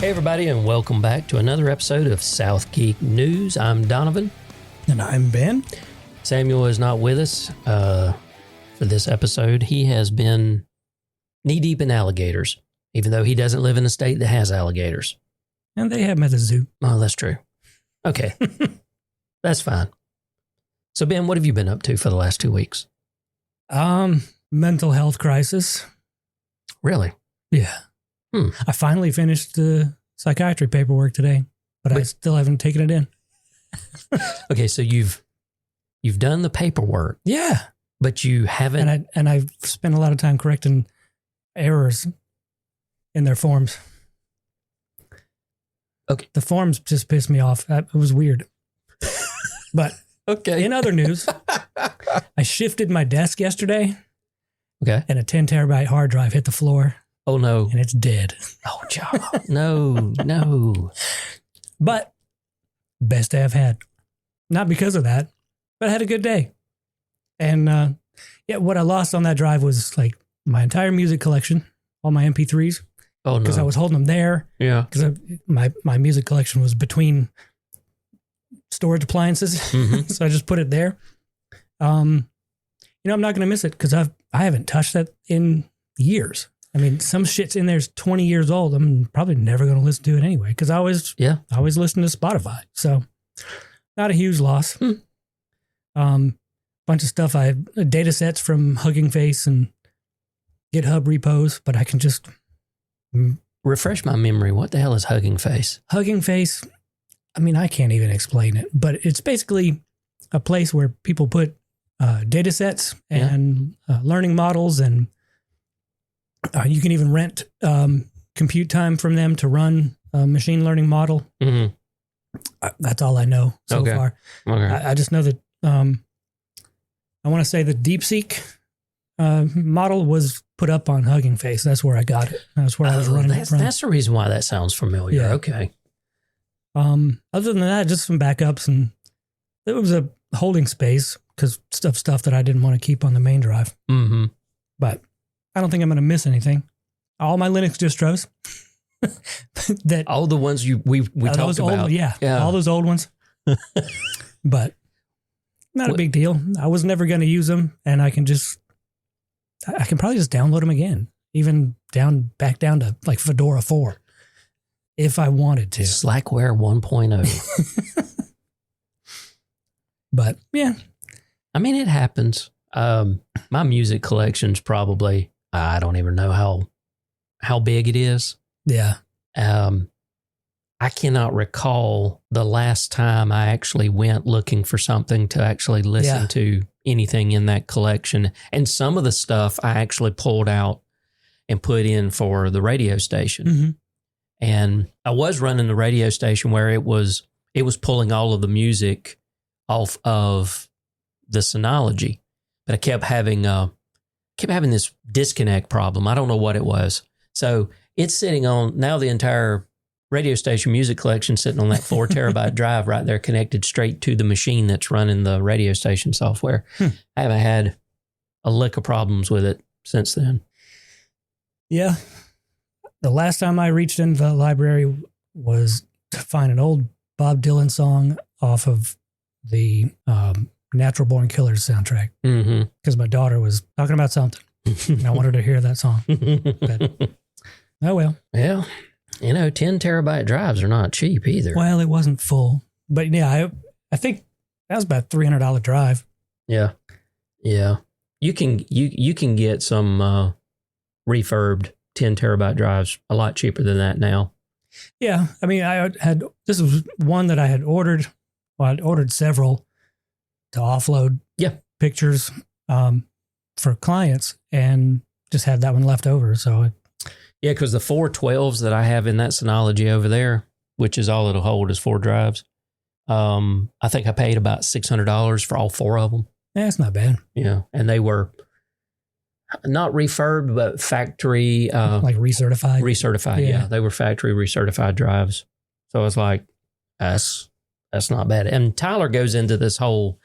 Hey, everybody, and welcome back to another episode of South Geek News. I'm Donovan. And I'm Ben. Samuel is not with us for this episode. He has been knee-deep in alligators, even though he doesn't live in a state that has alligators. And they have them at the zoo. Oh, that's true. Okay. That's fine. So, Ben, what have you been up to for the last 2 weeks? Mental health crisis. Really? Yeah. I finally finished the psychiatry paperwork today, but I still haven't taken it in. Okay, so you've done the paperwork. Yeah. But you haven't. And I've spent a lot of time correcting errors in their forms. Okay. The forms just pissed me off. It was weird. But okay. In other news, I shifted my desk yesterday. Okay. And a 10 terabyte hard drive hit the floor. Oh, no. And it's dead. Oh, John. No. But best day I've had. Not because of that, but I had a good day. And what I lost on that drive was like my entire music collection, all my MP3s. Oh, no. Because I was holding them there. Yeah. Because my music collection was between storage appliances. Mm-hmm. So I just put it there. I'm not going to miss it because I haven't touched that in years. I mean, some shit's in there's 20 years old. I'm probably never going to listen to it anyway because I always listen to Spotify. So not a huge loss. Bunch of stuff. I have data sets from Hugging Face and GitHub repos, but I can just refresh my memory. What the hell is Hugging Face? Hugging Face. I mean, I can't even explain it, but it's basically a place where people put data sets and learning models, and you can even rent compute time from them to run a machine learning model. Mm-hmm. That's all I know so far. Okay. I just know that I want to say the DeepSeek model was put up on Hugging Face. That's where I got it. That's where I was running it from. That's the reason why that sounds familiar. Yeah. Okay. Other than that, just some backups, and it was a holding space because stuff that I didn't want to keep on the main drive. Mm-hmm. But I don't think I'm going to miss anything. All my Linux distros. That all the ones we talked about. Yeah, all those old ones. But not a big deal. I was never going to use them, and I can probably just download them again, even back down to like Fedora 4 if I wanted to. Slackware 1.0. But yeah. I mean, it happens. My music collection's probably, I don't even know how big it is. Yeah. I cannot recall the last time I actually went looking for something to actually listen to anything in that collection. And some of the stuff I actually pulled out and put in for the radio station. Mm-hmm. And I was running the radio station where it was pulling all of the music off of the Synology, but I kept having this disconnect problem. I don't know what it was. So it's sitting on now the entire radio station music collection sitting on that 4 terabyte drive right there, connected straight to the machine that's running the radio station software. I haven't had a lick of problems with it since then. Yeah. The last time I reached into the library was to find an old Bob Dylan song off of the Natural Born Killers soundtrack. Because my daughter was talking about something and I wanted to hear that song. But, oh, well. Yeah. 10 terabyte drives are not cheap either. Well, it wasn't full. But yeah, I think that was about a $300 drive. Yeah. Yeah. You can get some refurbed 10 terabyte drives a lot cheaper than that now. Yeah. I mean, this was one that I had ordered. Well, I'd ordered several to offload pictures for clients and just had that one left over. So yeah, because the 412s that I have in that Synology over there, which is all it'll hold is 4 drives, I think I paid about $600 for all 4 of them. Yeah, it's not bad. Yeah, and they were not refurbed, but factory... like recertified? Recertified, yeah. They were factory recertified drives. So I was like, that's not bad. And Tyler goes into this whole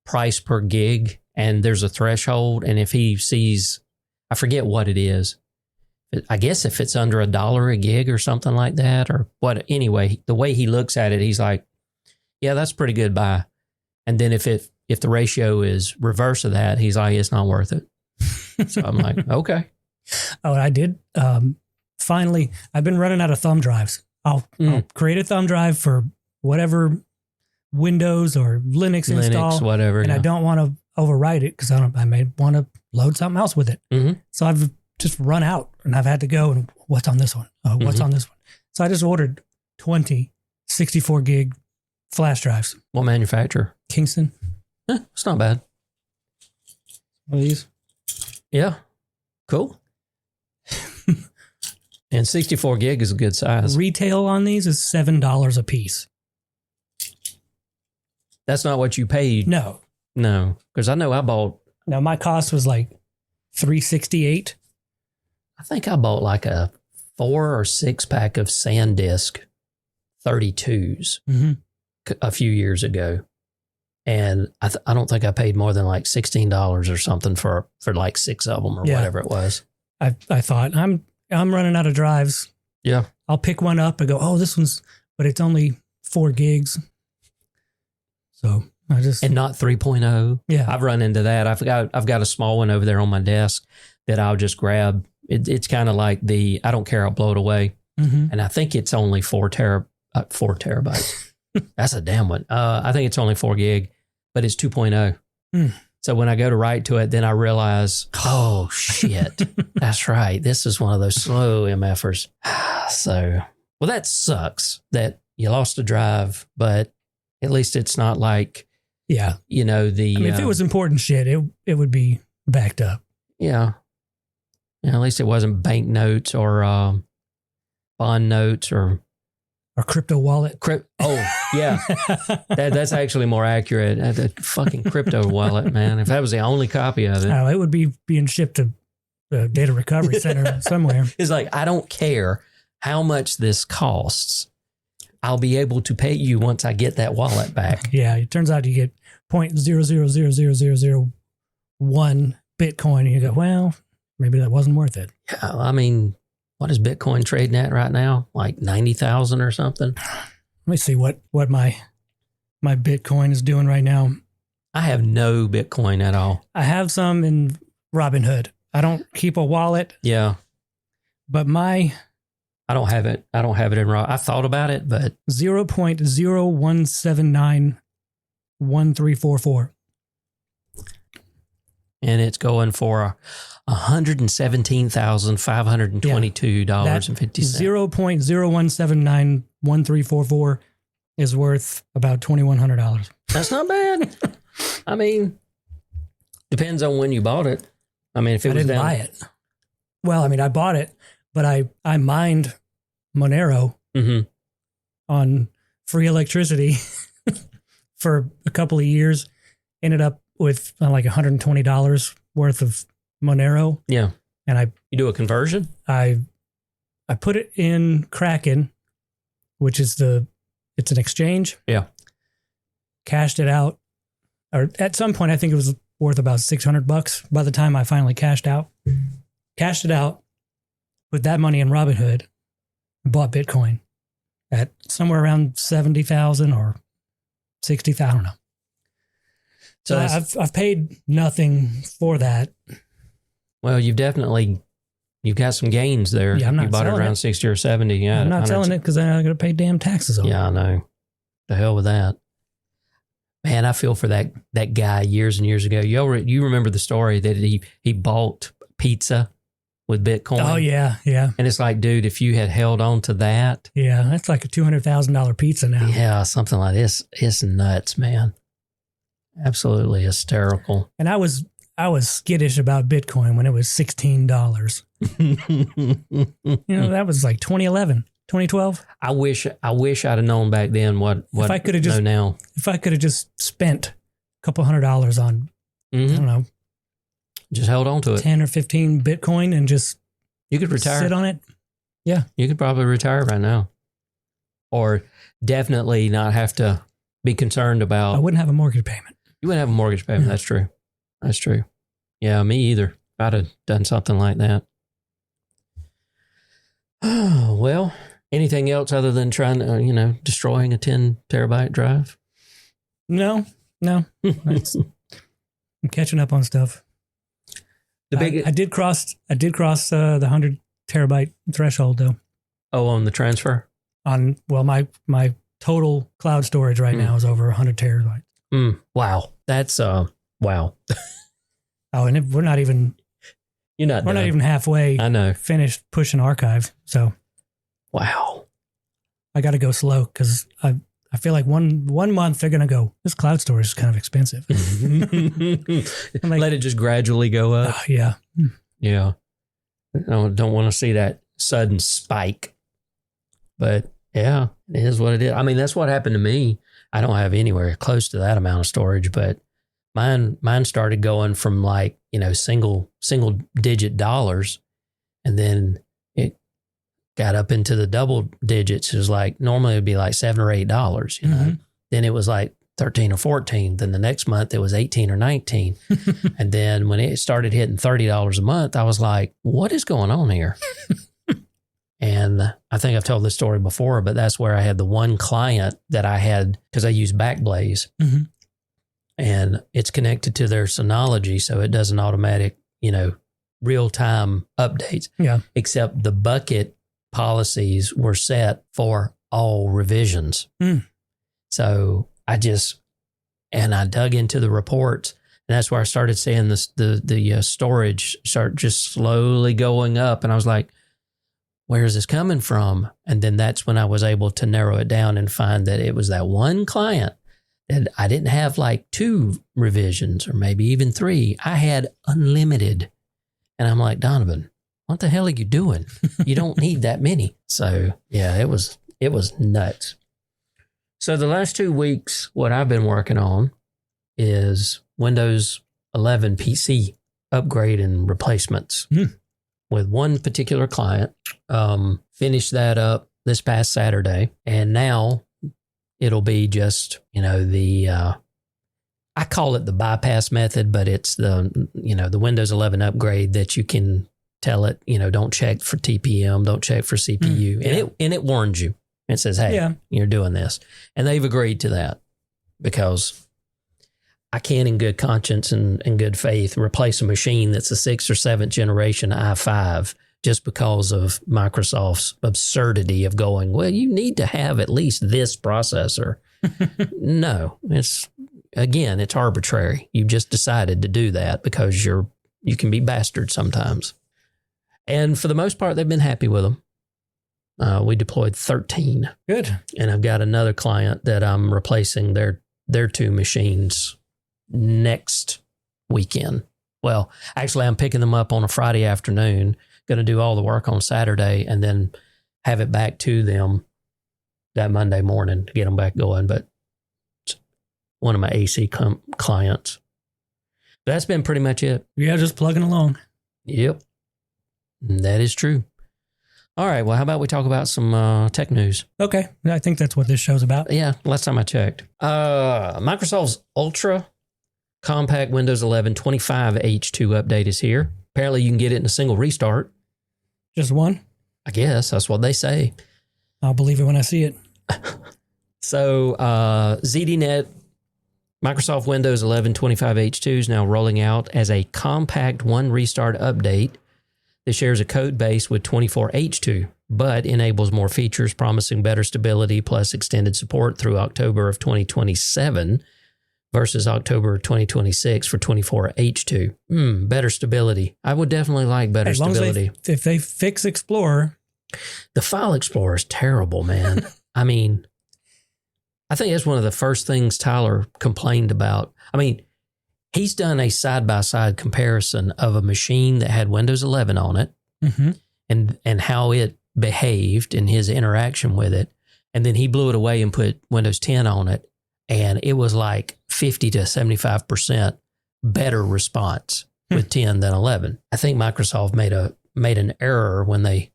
price per gig, and there's a threshold, and if he sees, I forget what it is, I guess if it's under $1 a gig or something like that, or what. Anyway, the way he looks at it, he's like, yeah, that's pretty good buy. And then if the ratio is reverse of that, he's like, it's not worth it. So I'm like, okay. Oh, I did. Finally, I've been running out of thumb drives. I'll create a thumb drive for whatever Windows or Linux install, whatever, and I don't want to overwrite it because I may want to load something else with it. Mm-hmm. So I've just run out, and I've had to go and what's on this one? What's on this one? So I just ordered 20 64 gig flash drives. What manufacturer? Kingston. It's not bad. One of these. Yeah. Cool. And 64 gig is a good size. Retail on these is $7 a piece. That's not what you paid. No. Because I know I bought. Now my cost was like $368. I think I bought like a 4 or 6 pack of SanDisk 32s a few years ago. And I don't think I paid more than like $16 or something for like 6 of them or whatever it was. I thought I'm running out of drives. Yeah. I'll pick one up and go, oh, this one's, but it's only 4 gigs. So I just. And not 3.0. Yeah. I've run into that. I've got a small one over there on my desk that I'll just grab. It's kind of like I don't care, I'll blow it away. And I think it's only 4 terabytes. That's a damn one. I think it's only 4 gig, but it's 2.0. So when I go to write to it, then I realize, oh shit, that's right. This is one of those slow MFers. So, well, that sucks that you lost a drive, but at least it's not like, if it was important shit, it would be backed up. Yeah. At least it wasn't bank notes or bond notes or crypto wallet. Oh, yeah. That's actually more accurate. The fucking crypto wallet, man. If that was the only copy of it. Oh, it would be being shipped to the data recovery center somewhere. It's like, I don't care how much this costs. I'll be able to pay you once I get that wallet back. Yeah, it turns out you get 0.000001 Bitcoin, and you go, well, maybe that wasn't worth it. Yeah, I mean, what is Bitcoin trading at right now? Like 90,000 or something? Let me see what my Bitcoin is doing right now. I have no Bitcoin at all. I have some in Robinhood. I don't keep a wallet. Yeah. But I don't have it. I don't have it in raw. I thought about it, but 0.01791344. And it's going for $117,522.50. 0.01791344 is worth about $2,100. That's not bad. I mean, depends on when you bought it. I mean, if it was didn't buy it. Well, I mean, I bought it, but I mined Monero on free electricity for a couple of years. Ended up with like $120 worth of Monero. Yeah. And you do a conversion? I put it in Kraken, which is it's an exchange. Yeah. Cashed it out. Or at some point, I think it was worth about $600 by the time I finally cashed out. Cashed it out, put that money in Robinhood, bought Bitcoin at somewhere around 70,000 or 60,000. I don't know. So I've paid nothing for that. Well, you've got some gains there. Yeah, I'm not you bought it around 60 or 70. Yeah, I'm not selling it because I'm going to pay damn taxes on it. Yeah, I know. The hell with that. Man, I feel for that guy years and years ago. You remember the story that he bought pizza with Bitcoin? Oh, yeah. And it's like, dude, if you had held on to that. Yeah, that's like a $200,000 pizza now. Yeah, something like this. It's nuts, man. Absolutely hysterical. And I was skittish about Bitcoin when it was $16. That was like 2011, 2012. I wish I'd have known back then what if I could have just now. If I could have just spent a couple $100 on I don't know, just held on to it, 10 or 15 Bitcoin, and just you could retire, sit on it. Yeah, you could probably retire right now, or definitely not have to be concerned about. I wouldn't have a mortgage payment. You wouldn't have a mortgage payment. Yeah. That's true. That's true. Yeah, me either. If I'd have done something like that. Well, anything else other than trying to, destroying a 10 terabyte drive? No. I'm catching up on stuff. I did cross the 100 terabyte threshold though. Oh, on the transfer? My total cloud storage right now is over 100 terabytes. Wow. That's wow. Oh, and we're not even not even halfway. I know. Finished pushing archive. So wow. I got to go slow because I feel like one month they're going to go, this cloud storage is kind of expensive. Let it just gradually go up. Yeah. Yeah. I don't want to see that sudden spike. But yeah, it is what it is. I mean, that's what happened to me. I don't have anywhere close to that amount of storage, but mine started going from single digit dollars, and then it got up into the double digits. It was normally it'd be $7 or $8, Mm-hmm. Then it was 13 or 14. Then the next month it was 18 or 19. And then when it started hitting $30 a month, I was like, what is going on here? And I think I've told this story before, but that's where I had the one client that I had, because I use Backblaze, mm-hmm. and it's connected to their Synology, so it does an automatic, real-time updates. Yeah. Except the bucket policies were set for all revisions. So I dug into the reports, and that's where I started seeing the storage start just slowly going up. And I was like, where is this coming from? And then that's when I was able to narrow it down and find that it was that one client that I didn't have 2 revisions or maybe even 3. I had unlimited. And I'm like, Donovan, what the hell are you doing? You don't need that many. So yeah, it was nuts. So the last 2 weeks, what I've been working on is Windows 11 PC upgrade and replacements with one particular client. Finished that up this past Saturday, and now it'll be just, I call it the bypass method, but it's the Windows 11 upgrade that you can tell it, don't check for TPM, don't check for CPU. And it warns you. It says, hey, you're doing this. And they've agreed to that because I can't in good conscience and good faith replace a machine that's a 6th or 7th generation i5 just because of Microsoft's absurdity of going, well, you need to have at least this processor. No, it's arbitrary. You just decided to do that because you can be bastard sometimes. And for the most part, they've been happy with them. We deployed 13. Good. And I've got another client that I'm replacing their 2 machines next weekend. Well, actually, I'm picking them up on a Friday afternoon, going to do all the work on Saturday, and then have it back to them that Monday morning to get them back going. But it's one of my AC clients. That's been pretty much it. Yeah, just plugging along. Yep. That is true. All right. Well, how about we talk about some tech news? Okay. I think that's what this show's about. Yeah. Last time I checked. Microsoft's Ultra Compact Windows 11 25H2 update is here. Apparently, you can get it in a single restart. Just one? I guess. That's what they say. I'll believe it when I see it. So, ZDNet, Microsoft Windows 11 25H2 is now rolling out as a compact one restart update that shares a code base with 24H2, but enables more features, promising better stability plus extended support through October of 2027 versus October 2026 for 24H2. Better stability. I would definitely like better stability. If they fix Explorer. The File Explorer is terrible, man. I mean, I think that's one of the first things Tyler complained about. I mean, he's done a side-by-side comparison of a machine that had Windows 11 on it and how it behaved in his interaction with it. And then he blew it away and put Windows 10 on it. And it was 50 to 75% better response with 10 than 11. I think Microsoft made an error when they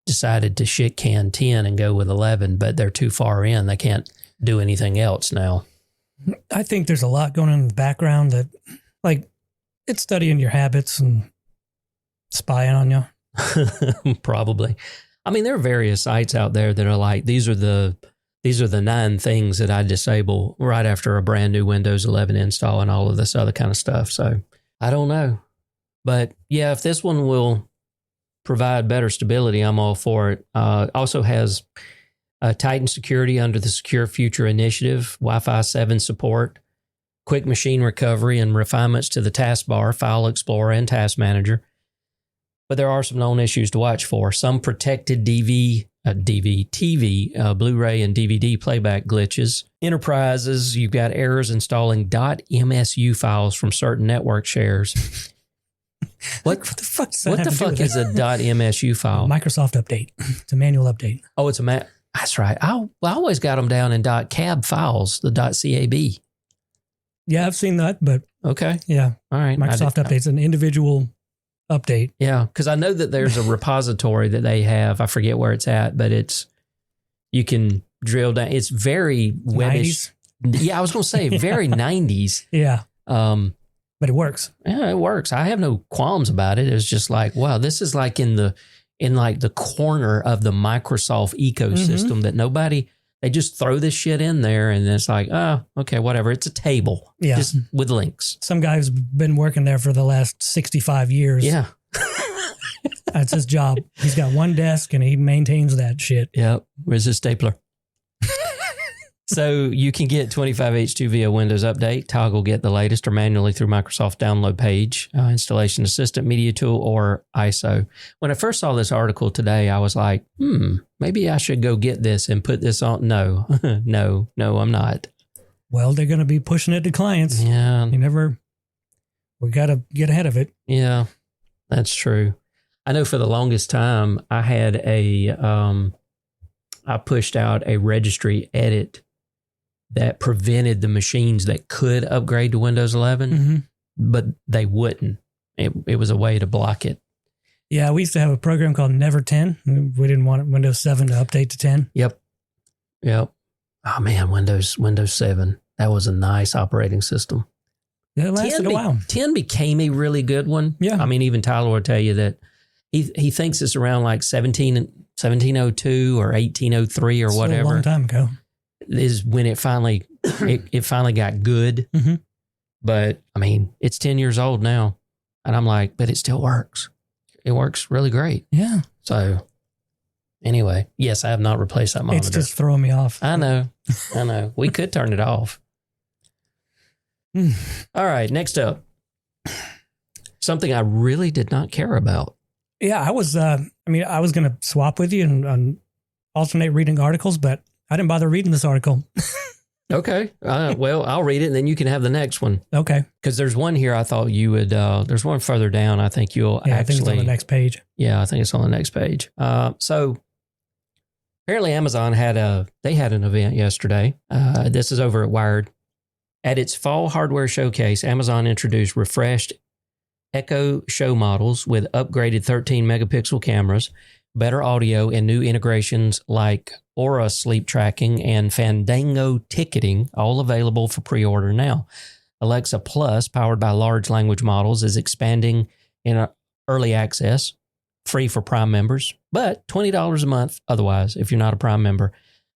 decided to shit can 10 and go with 11, but they're too far in. They can't do anything else now. I think there's a lot going on in the background that, it's studying your habits and spying on you. Probably. I mean, there are various sites out there that are like, these are the 9 things that I disable right after a brand new Windows 11 install and all of this other kind of stuff. So I don't know. But yeah, if this one will provide better stability, I'm all for it. Also has Titan security under the Secure Future Initiative, Wi-Fi 7 support, quick machine recovery, and refinements to the taskbar, File Explorer, and Task Manager. But there are some known issues to watch for. Some protected TV, Blu-ray, and DVD playback glitches. Enterprises, you've got errors installing .msu files from certain network shares. What the fuck is a .msu file? Microsoft update. It's a manual update. Oh, it's a that's right. I always got them down in .cab files, the .cab. Yeah, I've seen that, but okay. Yeah. All right. Microsoft update's an individual update. Yeah, because I know that there's a repository that they have. I forget where it's at, but you can drill down. It's very webbish. 90s? Yeah, I was going to say very 90s. Yeah. But it works. Yeah, it works. I have no qualms about it. It's just like, wow, this is like in the corner of the Microsoft ecosystem that they just throw this shit in there and it's like, oh, okay, whatever. It's a table. Yeah. Just with links. Some guy's been working there for the last 65 years. Yeah. That's his job. He's got one desk and he maintains that shit. Yep. Where's his stapler? So you can get 25H2 via Windows Update, toggle get the latest, or manually through Microsoft download page, installation assistant, media tool, or ISO. When I first saw this article today, I was like, maybe I should go get this and put this on. No, no, I'm not. Well, they're going to be pushing it to clients. Yeah. We got to get ahead of it. Yeah, that's true. I know for the longest time, I had I pushed out a registry edit that prevented the machines that could upgrade to Windows 11, but they wouldn't. It was a way to block it. Yeah, we used to have a program called Never 10. We didn't want Windows 7 to update to 10. Yep. Oh man, Windows 7. That was a nice operating system. Yeah, it lasted a while. 10 became a really good one. Yeah. I mean, even Tyler will tell you that he thinks it's around like 1702 or 1803 or whatever. A long time ago. Is when it finally got good. But I mean, it's 10 years old now. And I'm like, but it still works. It works really great. Yeah. So anyway, yes, I have not replaced that monitor. It's just throwing me off. I know. We could turn it off. All right, next up. Something I really did not care about. Yeah, I was going to swap with you and alternate reading articles, but I didn't bother reading this article. Okay. Well, I'll read it and then you can have the next one. Okay. Because there's one here I thought you would, there's one further down. I think you'll actually. I think it's on the next page. Yeah, I think it's on the next page. So apparently Amazon had an event yesterday. This is over at Wired. At its fall hardware showcase, Amazon introduced refreshed Echo Show models with upgraded 13 megapixel cameras, better audio, and new integrations like Aura sleep tracking and Fandango ticketing, all available for pre-order now. Alexa Plus, powered by large language models, is expanding in early access, free for Prime members, but $20 a month otherwise if you're not a Prime member,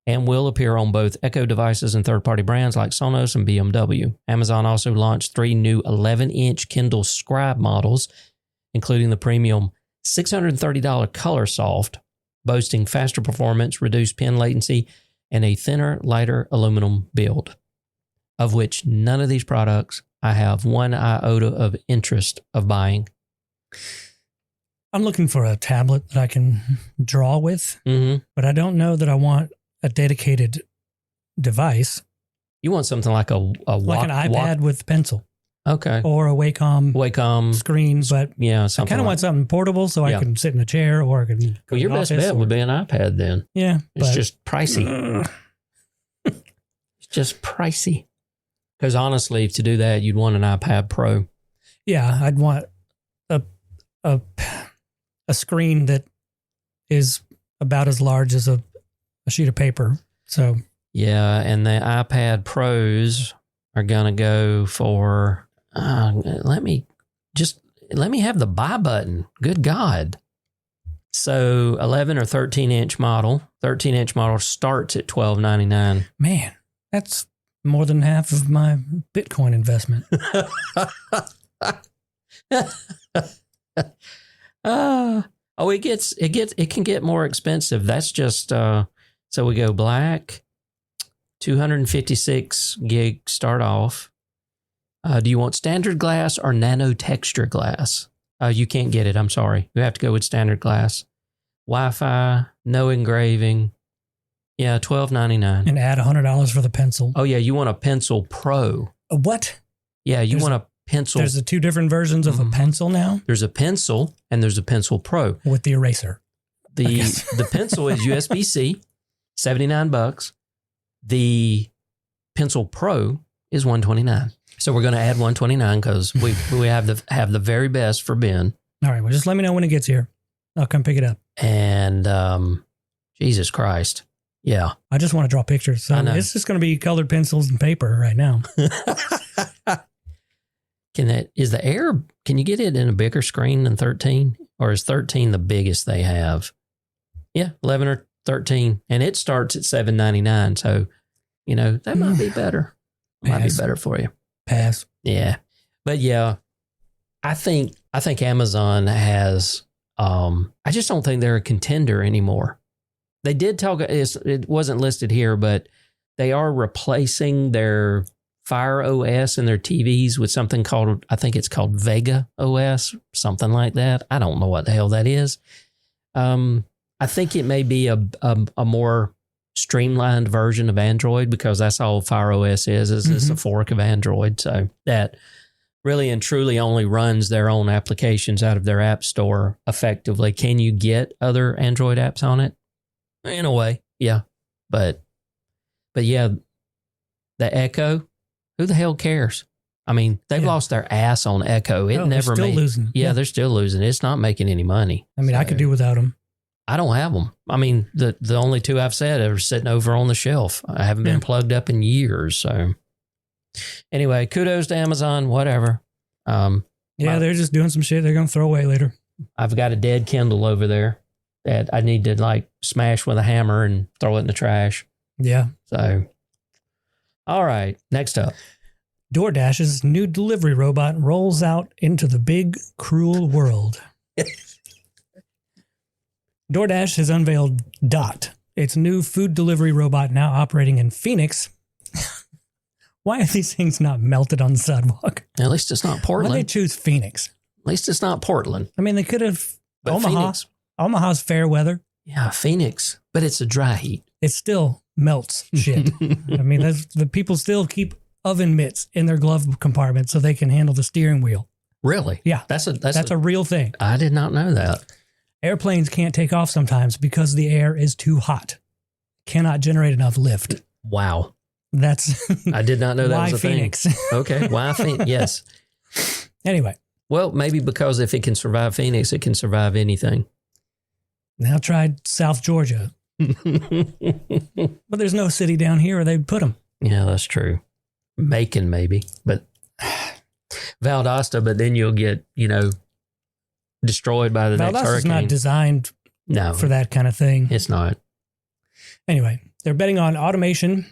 and will appear on both Echo devices and third-party brands like Sonos and BMW. Amazon also launched 3 new 11-inch Kindle Scribe models, including the premium $630 Color Soft, boasting faster performance, reduced pen latency, and a thinner, lighter aluminum build, of which none of these products I have one iota of interest of buying. I'm looking for a tablet that I can draw with, but I don't know that I want a dedicated device. You want something like an iPad with pencil. Okay. Or a Wacom screen, but yeah, I kind of want something portable so I can sit in a chair or I can. Well, your best bet would be an iPad then. Yeah. It's just pricey. It's just pricey. Because honestly, to do that, you'd want an iPad Pro. Yeah, I'd want a screen that is about as large as a sheet of paper. So yeah, and the iPad Pros are gonna go for. Let me have the buy button. Good God. So 11 or 13-inch model. 13-inch model starts at $12.99. Man, that's more than half of my Bitcoin investment. It can get more expensive. That's just so we go black, 256 gig start off. Do you want standard glass or nano texture glass? You can't get it. I'm sorry. You have to go with standard glass. Wi-Fi, no engraving. Yeah, $12.99. And add $100 for the pencil. Oh yeah, you want a Pencil Pro? What? Yeah, want a pencil. There's the two different versions of a pencil now. There's a pencil and there's a Pencil Pro with the eraser. The pencil is USB-C, $79. The Pencil Pro is $129. So we're going to add $129 because we have the very best for Ben. All right. Well, just let me know when it gets here. I'll come pick it up. And Jesus Christ. Yeah. I just want to draw pictures. So it's just going to be colored pencils and paper right now. Can you get it in a bigger screen than 13? Or is 13 the biggest they have? Yeah, 11 or 13. And it starts at $7.99. So, that might be better. Might be better for you. Pass. Yeah. But yeah, I think Amazon has, I just don't think they're a contender anymore. They did talk, it wasn't listed here, but they are replacing their Fire OS and their TVs with something called, I think it's called Vega OS, something like that. I don't know what the hell that is. I think it may be a more streamlined version of Android because that's all Fire OS is it's a fork of Android. So that really and truly only runs their own applications out of their app store effectively. Can you get other Android apps on it? In a way, yeah. But yeah, the Echo, who the hell cares? I mean, they've lost their ass on Echo. They're still losing. Yeah, they're still losing. It's not making any money. I mean, I could do without them. I don't have them. I mean, the only two I've said are sitting over on the shelf. I haven't been plugged up in years. So anyway, kudos to Amazon, whatever. They're just doing some shit they're going to throw away later. I've got a dead Kindle over there that I need to smash with a hammer and throw it in the trash. Yeah. So, all right, next up. DoorDash's new delivery robot rolls out into the big, cruel world. DoorDash has unveiled Dot, its new food delivery robot now operating in Phoenix. Why are these things not melted on the sidewalk? At least it's not Portland. Why did they choose Phoenix? At least it's not Portland. I mean, they could have Omaha. Phoenix. Omaha's fair weather. Yeah, Phoenix, but it's a dry heat. It still melts shit. I mean, the people still keep oven mitts in their glove compartment so they can handle the steering wheel. Really? Yeah, that's a real thing. I did not know that. Airplanes can't take off sometimes because the air is too hot. Cannot generate enough lift. Wow. That's I did not know that was a Phoenix. thing. Okay. Why Phoenix? Yes. Anyway. Well, maybe because if it can survive Phoenix, it can survive anything. Now tried South Georgia. But there's no city down here where they'd put them. Yeah, that's true. Macon maybe, but Valdosta, but then you'll get, destroyed by the next hurricane. Valdosta's not designed for that kind of thing. It's not. Anyway, they're betting on automation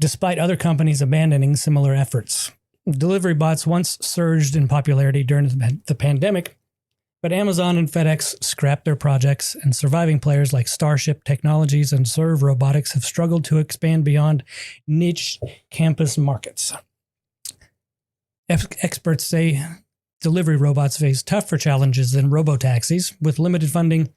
despite other companies abandoning similar efforts. Delivery bots once surged in popularity during the pandemic, but Amazon and FedEx scrapped their projects, and surviving players like Starship Technologies and Serve Robotics have struggled to expand beyond niche campus markets. Experts say delivery robots face tougher challenges than robotaxis with limited funding.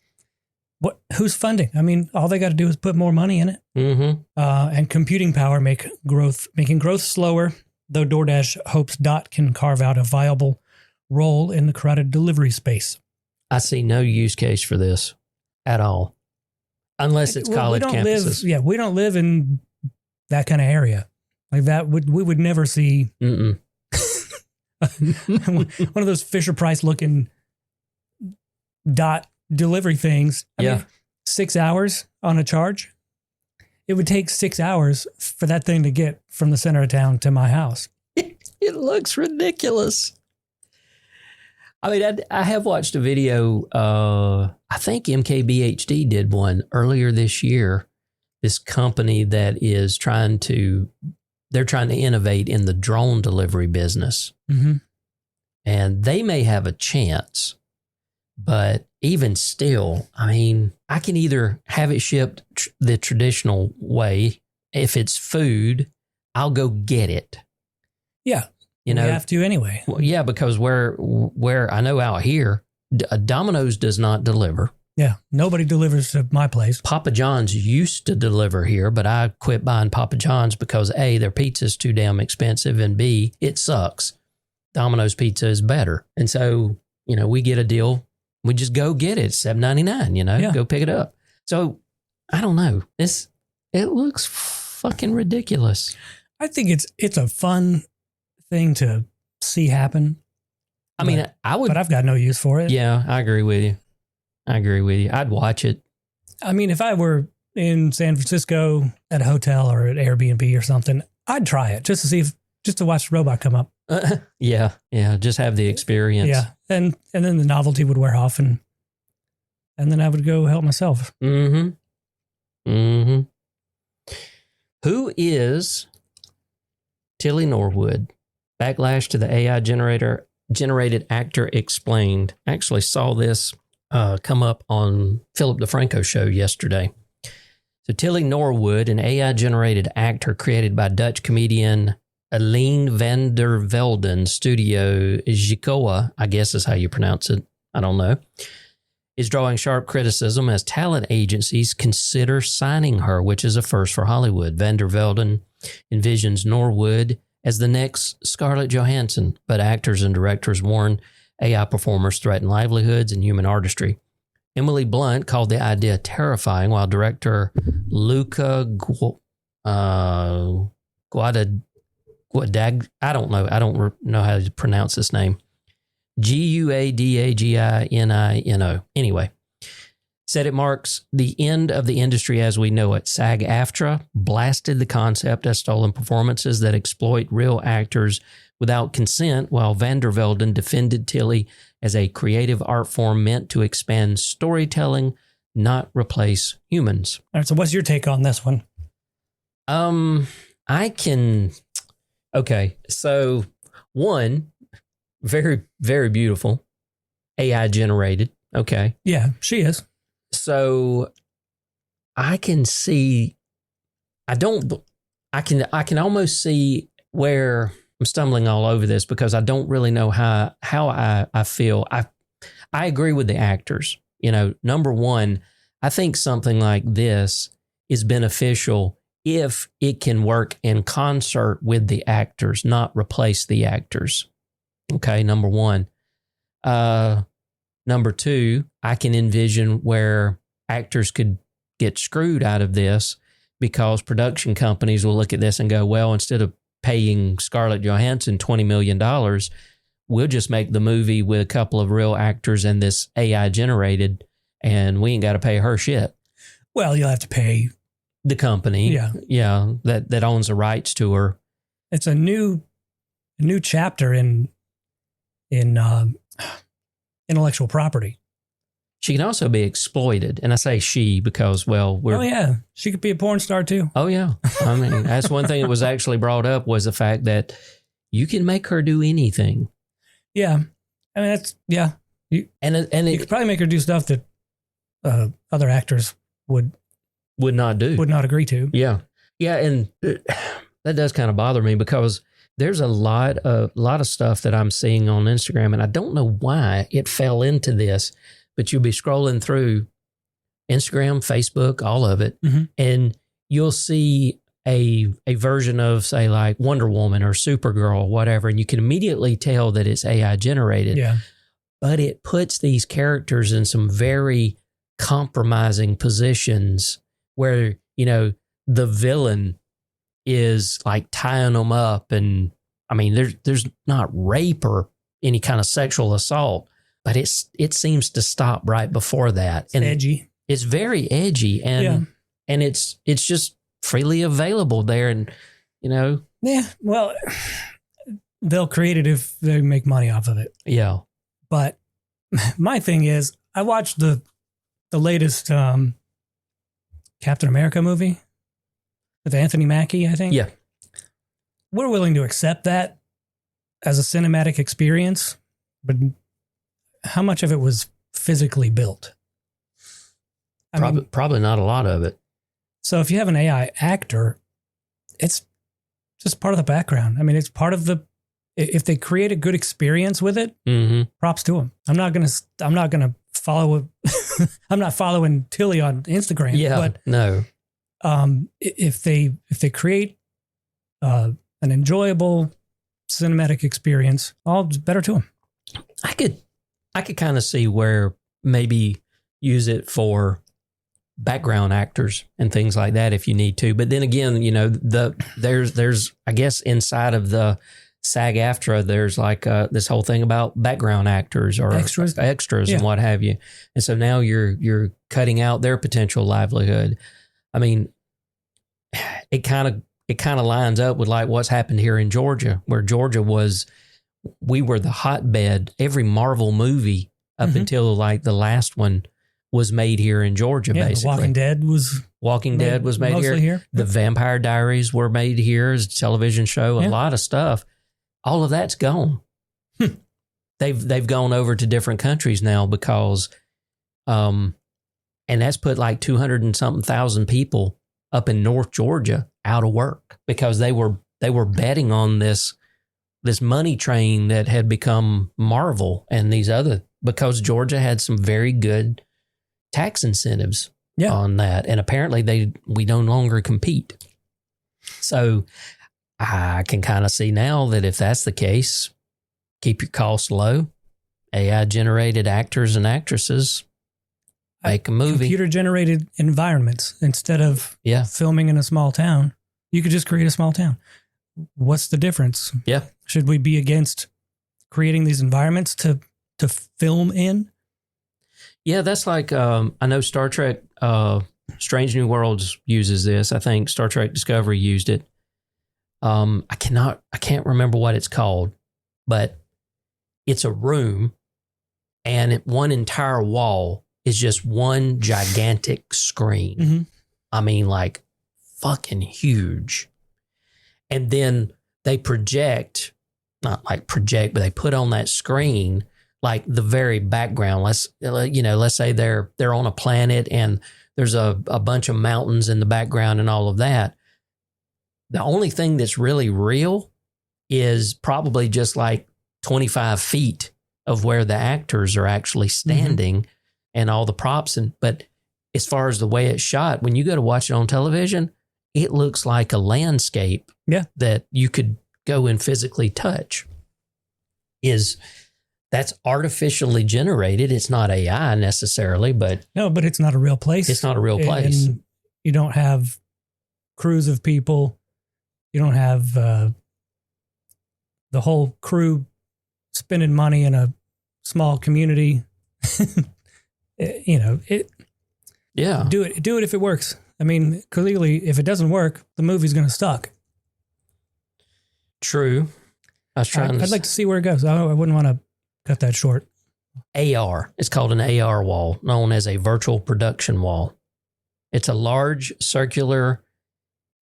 Who's funding? I mean, all they got to do is put more money in it. Mm-hmm. And computing power making growth slower, though DoorDash hopes Dot can carve out a viable role in the crowded delivery space. I see no use case for this at all, unless it's college campuses. We don't live in that kind of area. Like that, we would never see one of those Fisher Price looking Dot delivery things. I mean, 6 hours on a charge. It would take 6 hours for that thing to get from the center of town to my house. It looks ridiculous. I mean, I have watched a video. I think MKBHD did one earlier this year. This company that is they're trying to innovate in the drone delivery business. Mm-hmm. And they may have a chance, but even still, I mean, I can either have it shipped the traditional way. If it's food, I'll go get it. Yeah. You know, we have to anyway. Well, yeah, because where I know out here, Domino's does not deliver. Yeah, nobody delivers to my place. Papa John's used to deliver here, but I quit buying Papa John's because A, their pizza's too damn expensive, and B, it sucks. Domino's pizza is better. And so, you know, we get a deal. We just go get it. It's $7.99, you know, go pick it up. So I don't know. It looks fucking ridiculous. I think it's a fun thing to see happen. I mean, I would, but I've got no use for it. Yeah, I agree with you. I'd watch it. I mean, if I were in San Francisco at a hotel or at Airbnb or something, I'd try it just to watch the robot come up. Yeah. Just have the experience. Yeah, and then the novelty would wear off, and then I would go help myself. Mm-hmm. Who is Tilly Norwood? Backlash to the AI generated actor explained. Actually saw this come up on Philip DeFranco show yesterday. So Tilly Norwood, an AI-generated actor created by Dutch comedian Aline van der Velden, Studio Gikoa, I guess is how you pronounce it, I don't know, is drawing sharp criticism as talent agencies consider signing her, which is a first for Hollywood. Van der Velden envisions Norwood as the next Scarlett Johansson, but actors and directors warn AI performers threaten livelihoods and human artistry. Emily Blunt called the idea terrifying, while director Luca Guadagnino, I don't know how to pronounce this name. Guadagnino. Anyway, said it marks the end of the industry as we know it. SAG-AFTRA blasted the concept as stolen performances that exploit real actors without consent, while Van der Velden defended Tilly as a creative art form meant to expand storytelling, not replace humans. All right, so what's your take on this one? Okay, so one, very, very beautiful, AI generated. Okay. Yeah, she is. So I can see, I can almost see where I'm stumbling all over this because I don't really know how I feel. I agree with the actors. You know, number one, I think something like this is beneficial if it can work in concert with the actors, not replace the actors. Okay, number one. Number two, I can envision where actors could get screwed out of this because production companies will look at this and go, well, instead of paying Scarlett Johansson $20 million, we'll just make the movie with a couple of real actors and this AI generated, and we ain't got to pay her shit. Well, you'll have to pay the company. Yeah, that owns the rights to her. It's a new chapter in intellectual property. She can also be exploited. And I say she because, well, oh, yeah. She could be a porn star, too. Oh, yeah. I mean, that's one thing that was actually brought up was the fact that you can make her do anything. Yeah. I mean, that's, yeah. You could probably make her do stuff that other actors would not agree to. Yeah. Yeah. And that does kind of bother me because there's a lot of stuff that I'm seeing on Instagram, and I don't know why it fell into this, but you'll be scrolling through Instagram, Facebook, all of it, and you'll see a version of, say, like Wonder Woman or Supergirl or whatever, and you can immediately tell that it's AI generated. Yeah. But it puts these characters in some very compromising positions where, you know, the villain is like tying them up. And I mean, there's not rape or any kind of sexual assault, but it seems to stop right before that. It's edgy. It's very edgy. And it's just freely available there. And, you know. Yeah. Well, they'll create it if they make money off of it. Yeah. But my thing is, I watched the latest Captain America movie with Anthony Mackie, I think. Yeah. We're willing to accept that as a cinematic experience, but how much of it was physically built? Probably not a lot of it. So if you have an AI actor, it's just part of the background. I mean, it's part of if they create a good experience with it, props to them. I'm not gonna follow. I'm not following Tilly on Instagram. Yeah, but no. If they create an enjoyable cinematic experience, all better to them. I could kind of see where maybe use it for background actors and things like that if you need to. But then again, there's I guess inside of the SAG-AFTRA, there's like this whole thing about background actors or extras and what have you. And so now you're cutting out their potential livelihood. I mean, it kind of lines up with like what's happened here in Georgia, where we were the hotbed. Every Marvel movie up until like the last one was made here in Georgia, basically. Walking Dead was made here. The Vampire Diaries were made here as a television show. A lot of stuff. All of that's gone. They've gone over to different countries now because, and that's put like 200 and something thousand people up in North Georgia out of work because they were betting on this money train that had become Marvel and these other, because Georgia had some very good tax incentives on that. And apparently we no longer compete. So I can kind of see now that if that's the case, keep your costs low. AI generated actors and actresses, make a movie. Computer generated environments instead of filming in a small town. You could just create a small town. What's the difference? Yeah. Should we be against creating these environments to film in? Yeah, that's like, I know Star Trek, Strange New Worlds uses this. I think Star Trek Discovery used it. I can't remember what it's called, but it's a room and one entire wall is just one gigantic screen. Mm-hmm. I mean, like fucking huge. And then they project, not like project, but they put on that screen like the very background. Let's say they're on a planet and there's a bunch of mountains in the background and all of that. The only thing that's really real is probably just like 25 feet of where the actors are actually standing and all the props. But as far as the way it's shot, when you go to watch it on television, it looks like a landscape that you could go and physically touch. That's artificially generated. It's not AI necessarily, but... No, but it's not a real place. It's not a real place. And you don't have crews of people. You don't have the whole crew spending money in a small community. Yeah. Do it if it works. I mean, clearly, if it doesn't work, the movie's going to suck. True. I'd like to see where it goes. I wouldn't want to cut that short. AR. It's called an AR wall, known as a virtual production wall. It's a large circular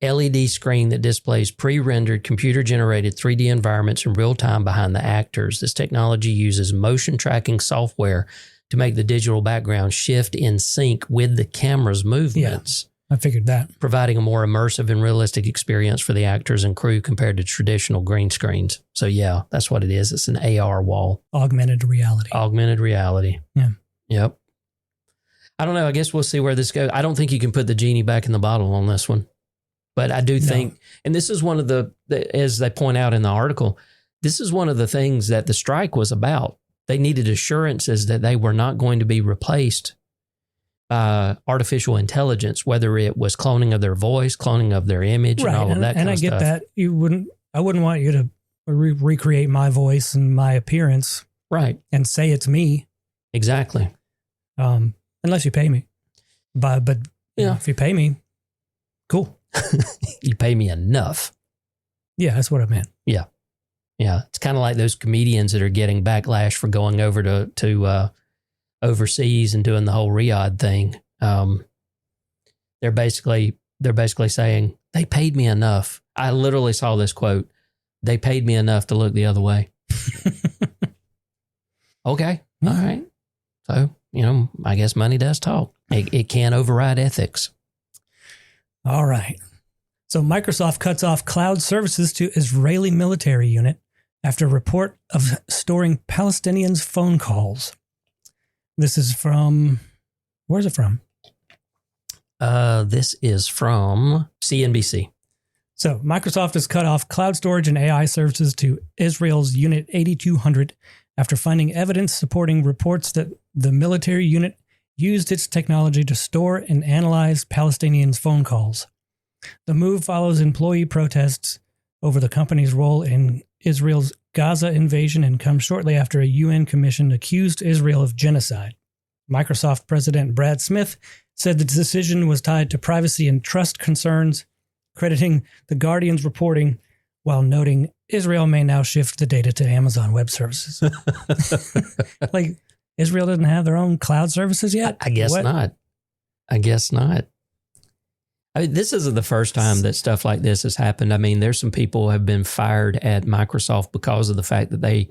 LED screen that displays pre-rendered computer-generated 3D environments in real time behind the actors. This technology uses motion tracking software to make the digital background shift in sync with the camera's movements. I figured that. Providing a more immersive and realistic experience for the actors and crew compared to traditional green screens. So yeah, that's what it is. It's an AR wall. Augmented reality. Yeah. Yep. I don't know. I guess we'll see where this goes. I don't think you can put the genie back in the bottle on this one. But I do think, and this is one of the, as they point out in the article, this is one of the things that the strike was about. They needed assurances that they were not going to be replaced by artificial intelligence, whether it was cloning of their voice, cloning of their image, and all of that kind of stuff. And I get that. I wouldn't want you to recreate my voice and my appearance. Right. And say it's me. Exactly. Unless you pay me. But if you pay me, cool. You pay me enough. Yeah, that's what I meant. Yeah. Yeah. It's kind of like those comedians that are getting backlash for going over to overseas and doing the whole Riyadh thing. They're basically saying, they paid me enough. I literally saw this quote. They paid me enough to look the other way. Okay. All right. So, I guess money does talk. It can't override ethics. All right. So Microsoft cuts off cloud services to Israeli military unit after report of storing Palestinians' phone calls. This is from, where's it from? This is from CNBC. So Microsoft has cut off cloud storage and AI services to Israel's Unit 8200 after finding evidence supporting reports that the military unit used its technology to store and analyze Palestinians' phone calls. The move follows employee protests over the company's role in Israel's Gaza invasion and comes shortly after a UN commission accused Israel of genocide. Microsoft President Brad Smith said the decision was tied to privacy and trust concerns, crediting The Guardian's reporting while noting Israel may now shift the data to Amazon Web Services. Like, Israel doesn't have their own cloud services yet? I guess not. I mean, this isn't the first time that stuff like this has happened. I mean, there's some people who have been fired at Microsoft because of the fact that they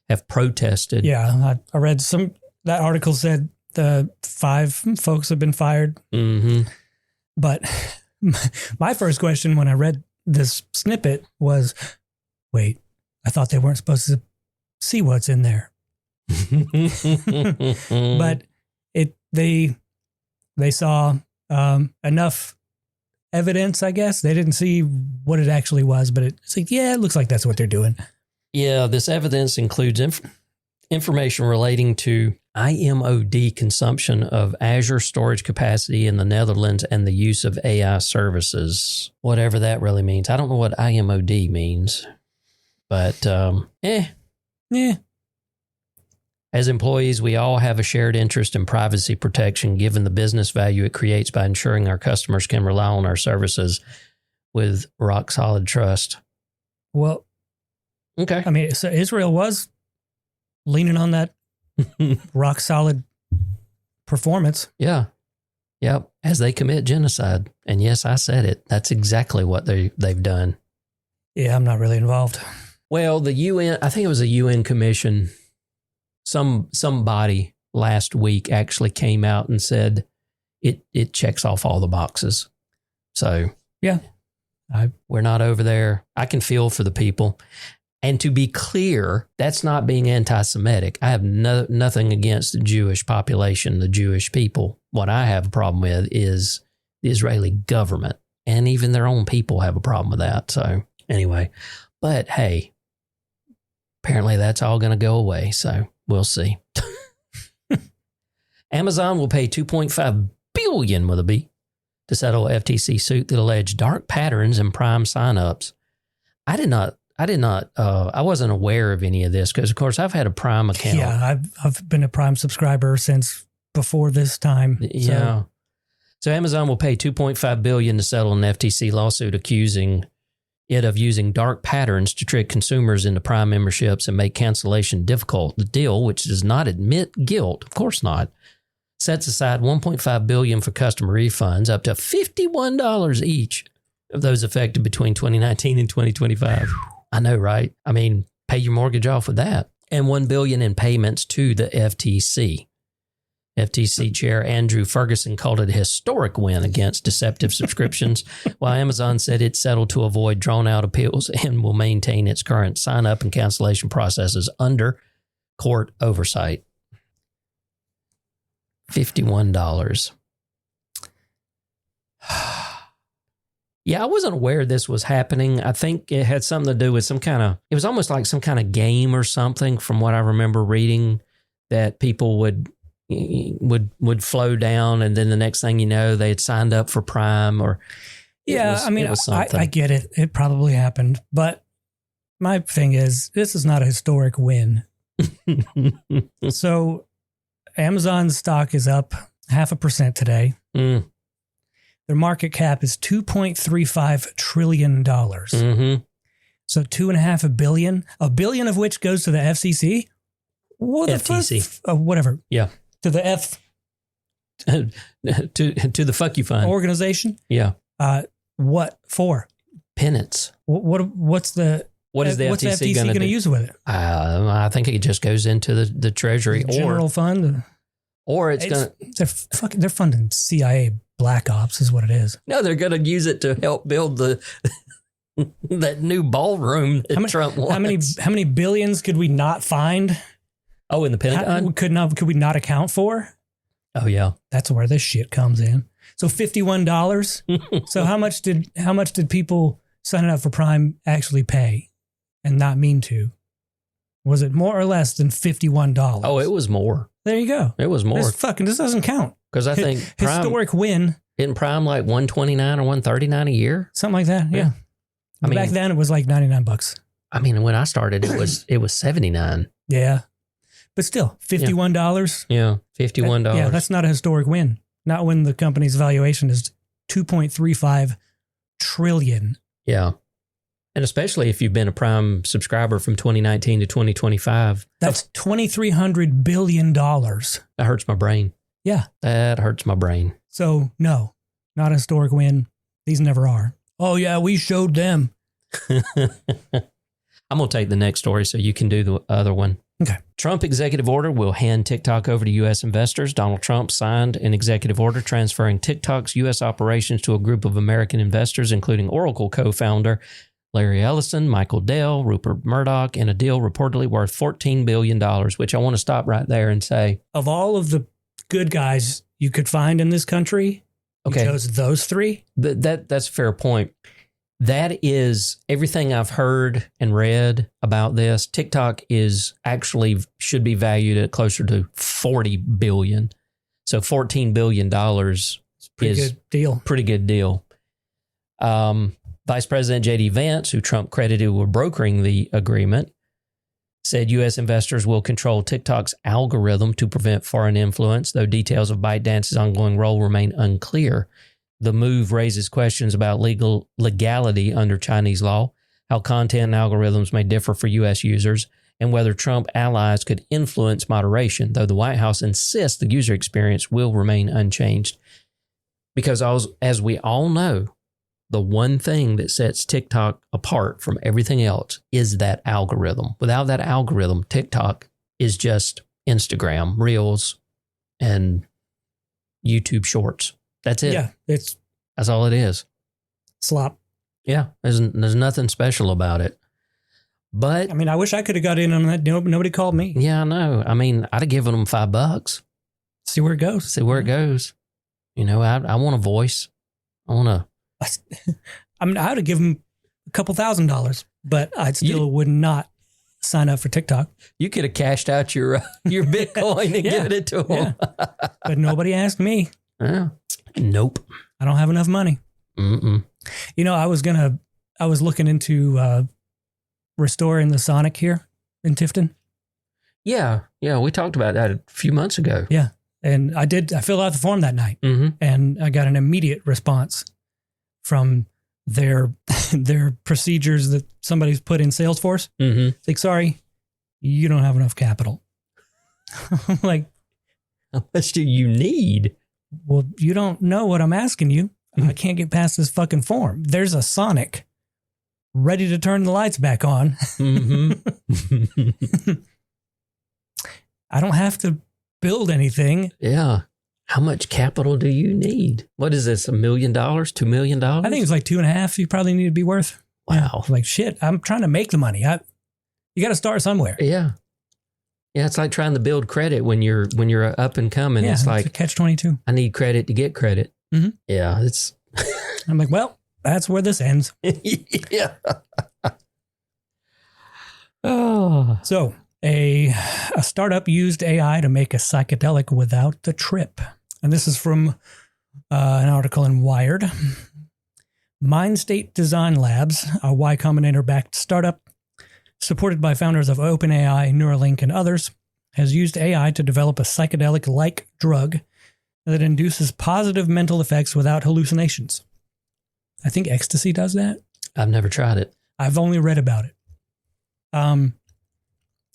have protested. Yeah, I read that article said the 5 folks have been fired. Mm-hmm. But my first question when I read this snippet was, wait, I thought they weren't supposed to see what's in there. But they saw enough evidence, I guess. They didn't see what it actually was, but it's like, yeah, it looks like that's what they're doing. Yeah, this evidence includes information relating to IMOD consumption of Azure storage capacity in the Netherlands and the use of AI services. Whatever that really means. I don't know what IMOD means, but As employees, we all have a shared interest in privacy protection, given the business value it creates by ensuring our customers can rely on our services with rock solid trust. Well, okay. I mean, so Israel was leaning on that rock solid performance. Yeah. Yep. As they commit genocide. And yes, I said it. That's exactly what they've done. Yeah, I'm not really involved. Well, the UN, I think it was a UN commission. Somebody last week actually came out and said it checks off all the boxes. So yeah, we're not over there. I can feel for the people. And to be clear, that's not being anti-Semitic. I have nothing against the Jewish population, the Jewish people. What I have a problem with is the Israeli government, and even their own people have a problem with that. So anyway, but hey, apparently that's all going to go away. So we'll see. Amazon will pay $2.5 billion with a B to settle FTC suit that alleged dark patterns in Prime signups. I wasn't aware of any of this because, of course, I've had a Prime account. Yeah, I've been a Prime subscriber since before this time. Yeah. So Amazon will pay $2.5 billion to settle an FTC lawsuit accusing it of using dark patterns to trick consumers into Prime memberships and make cancellation difficult. The deal, which does not admit guilt, of course not, sets aside $1.5 billion for customer refunds, up to $51 each of those affected between 2019 and 2025. I know, right? I mean, pay your mortgage off with that. And $1 billion in payments to the FTC. FTC Chair Andrew Ferguson called it a historic win against deceptive subscriptions, while Amazon said it settled to avoid drawn-out appeals and will maintain its current sign-up and cancellation processes under court oversight. $51. Yeah, I wasn't aware this was happening. I think it had something to do with it was almost like some kind of game or something from what I remember reading, that people would flow down, and then the next thing you know, they had signed up for Prime or I get it. It probably happened, but my thing is, this is not a historic win. So Amazon's stock is up 0.5% today. Mm. Their market cap is $2.35 trillion. Mm-hmm. So $2.5 billion, $1 billion of which goes to the FCC. What FTC. Whatever. Yeah. To the F. to the fuck you fund. Organization. Yeah. What for? Penance. What's the FTC going to use with it? I think it just goes into the Treasury general fund, or they're funding CIA black ops is what it is. No, they're going to use it to help build that new ballroom that Trump wants. How many billions could we not find? Oh, in the Pentagon? Could we not account for? Oh yeah, that's where this shit comes in. So $51. So how much did people signing up for Prime actually pay and not mean to? Was it more or less than $51? Oh, it was more. There you go. It was more. This doesn't count. Because I think Prime, historic win. Isn't Prime like $129 or $139 a year? Something like that. Yeah. Back then it was like $99. I mean, when I started, it was $79. Yeah. But still, $51. Yeah, $51. Yeah, that's not a historic win. Not when the company's valuation is $2.35 trillion. Yeah. And especially if you've been a Prime subscriber from 2019 to 2025. That's $2,300 billion. That hurts my brain. Yeah. That hurts my brain. So, no, not a historic win. These never are. Oh, yeah, we showed them. I'm going to take the next story so you can do the other one. Okay. Trump executive order will hand TikTok over to U.S. investors. Donald Trump signed an executive order transferring TikTok's U.S. operations to a group of American investors, including Oracle co-founder Larry Ellison, Michael Dell, Rupert Murdoch, in a deal reportedly worth $14 billion, which I want to stop right there and say, of all of the good guys you could find in this country, you chose those three? That's a fair point. That is everything I've heard and read about this. TikTok should be valued at closer to $40 billion. So $14 billion is pretty good deal. Vice President J.D. Vance, who Trump credited with brokering the agreement, said U.S. investors will control TikTok's algorithm to prevent foreign influence, though details of ByteDance's ongoing role remain unclear. The move raises questions about legality under Chinese law, how content and algorithms may differ for U.S. users, and whether Trump allies could influence moderation, though the White House insists the user experience will remain unchanged. Because as we all know, the one thing that sets TikTok apart from everything else is that algorithm. Without that algorithm, TikTok is just Instagram, Reels, and YouTube Shorts. That's it. Yeah, that's all it is. Slop. Yeah, there's nothing special about it. But I mean, I wish I could have got in on that. Nobody called me. Yeah, I know. I mean, I'd have given them $5. See where it goes. You know, I want a voice. I want to. I mean, I would have given them a couple $1,000s, but I still would not sign up for TikTok. You could have cashed out your Bitcoin and given it to them. Yeah. But nobody asked me. Yeah. Nope. I don't have enough money. Mm-mm. You know, I was looking into restoring the Sonic here in Tifton. Yeah. Yeah. We talked about that a few months ago. Yeah. And I filled out the form that night, and I got an immediate response from their procedures that somebody's put in Salesforce. It's like, sorry, you don't have enough capital. I'm like, how much do you need? Well, you don't know what I'm asking you. I can't get past this fucking form. There's a Sonic ready to turn the lights back on. I don't have to build anything. Yeah. How much capital do you need? What is this, $1 million, $2 million? I think it's like 2.5 you probably need to be worth. Wow. Yeah. Like, shit, I'm trying to make the money. You got to start somewhere. Yeah. Yeah, it's like trying to build credit when you're up and coming. Yeah, it's like a catch-22. I need credit to get credit. Yeah, it's. I'm like, well, that's where this ends. Yeah. Oh. So a startup used AI to make a psychedelic without the trip, and this is from an article in Wired. Mindstate Design Labs, a Y Combinator-backed startup, supported by founders of OpenAI, Neuralink, and others, has used AI to develop a psychedelic-like drug that induces positive mental effects without hallucinations. I think ecstasy does that. I've never tried it. I've only read about it.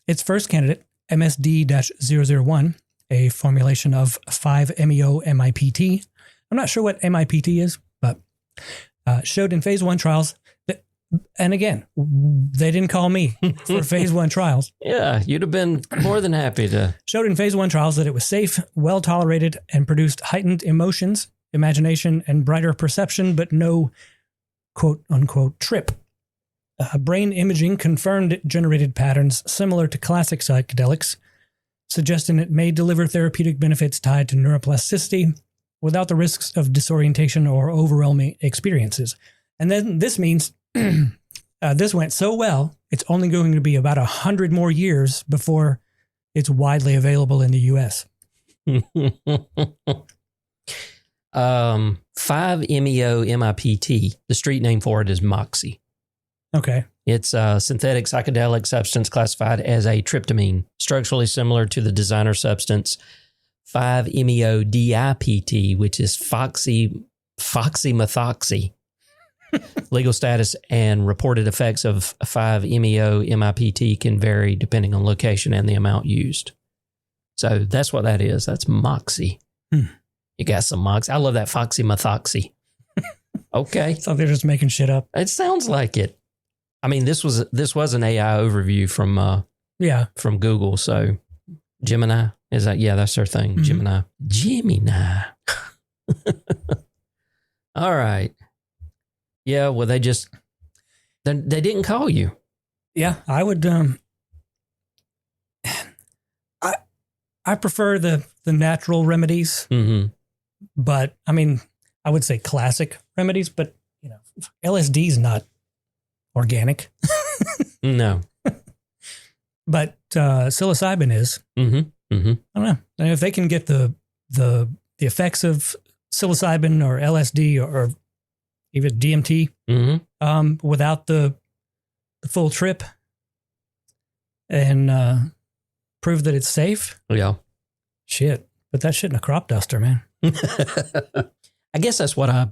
Its first candidate, MSD-001, a formulation of 5-MeO-MIPT. I'm not sure what MIPT is, but showed in phase 1 trials. And again, they didn't call me for phase 1 trials. Yeah, you'd have been more than happy to. Showed in phase 1 trials that it was safe, well tolerated, and produced heightened emotions, imagination, and brighter perception, but no quote unquote trip. Brain imaging confirmed it generated patterns similar to classic psychedelics, suggesting it may deliver therapeutic benefits tied to neuroplasticity without the risks of disorientation or overwhelming experiences. And then this means this went so well, it's only going to be about 100 more years before it's widely available in the U.S. 5-MeO-MIPT, the street name for it is Moxie. Okay. It's a synthetic psychedelic substance classified as a tryptamine, structurally similar to the designer substance 5-MeO-DIPT, which is foxymethoxy. Legal status and reported effects of 5-MeO-MIPT can vary depending on location and the amount used. So that's what that is. That's Moxie. You got some Moxie. I love that foxymethoxy. Okay. So they're just making shit up. It sounds like it. I mean, this was an AI overview from Google. So Gemini is that? Yeah, that's their thing. Mm-hmm. Gemini. All right. Yeah. Well, they didn't call you. Yeah, I would. I prefer the natural remedies, but I mean, I would say classic remedies. But LSD is not organic. No. But psilocybin is. I don't know. And if they can get the effects of psilocybin or LSD or even DMT without the full trip and prove that it's safe. Yeah. Shit. Put that shit in a crop duster, man. I guess that's what I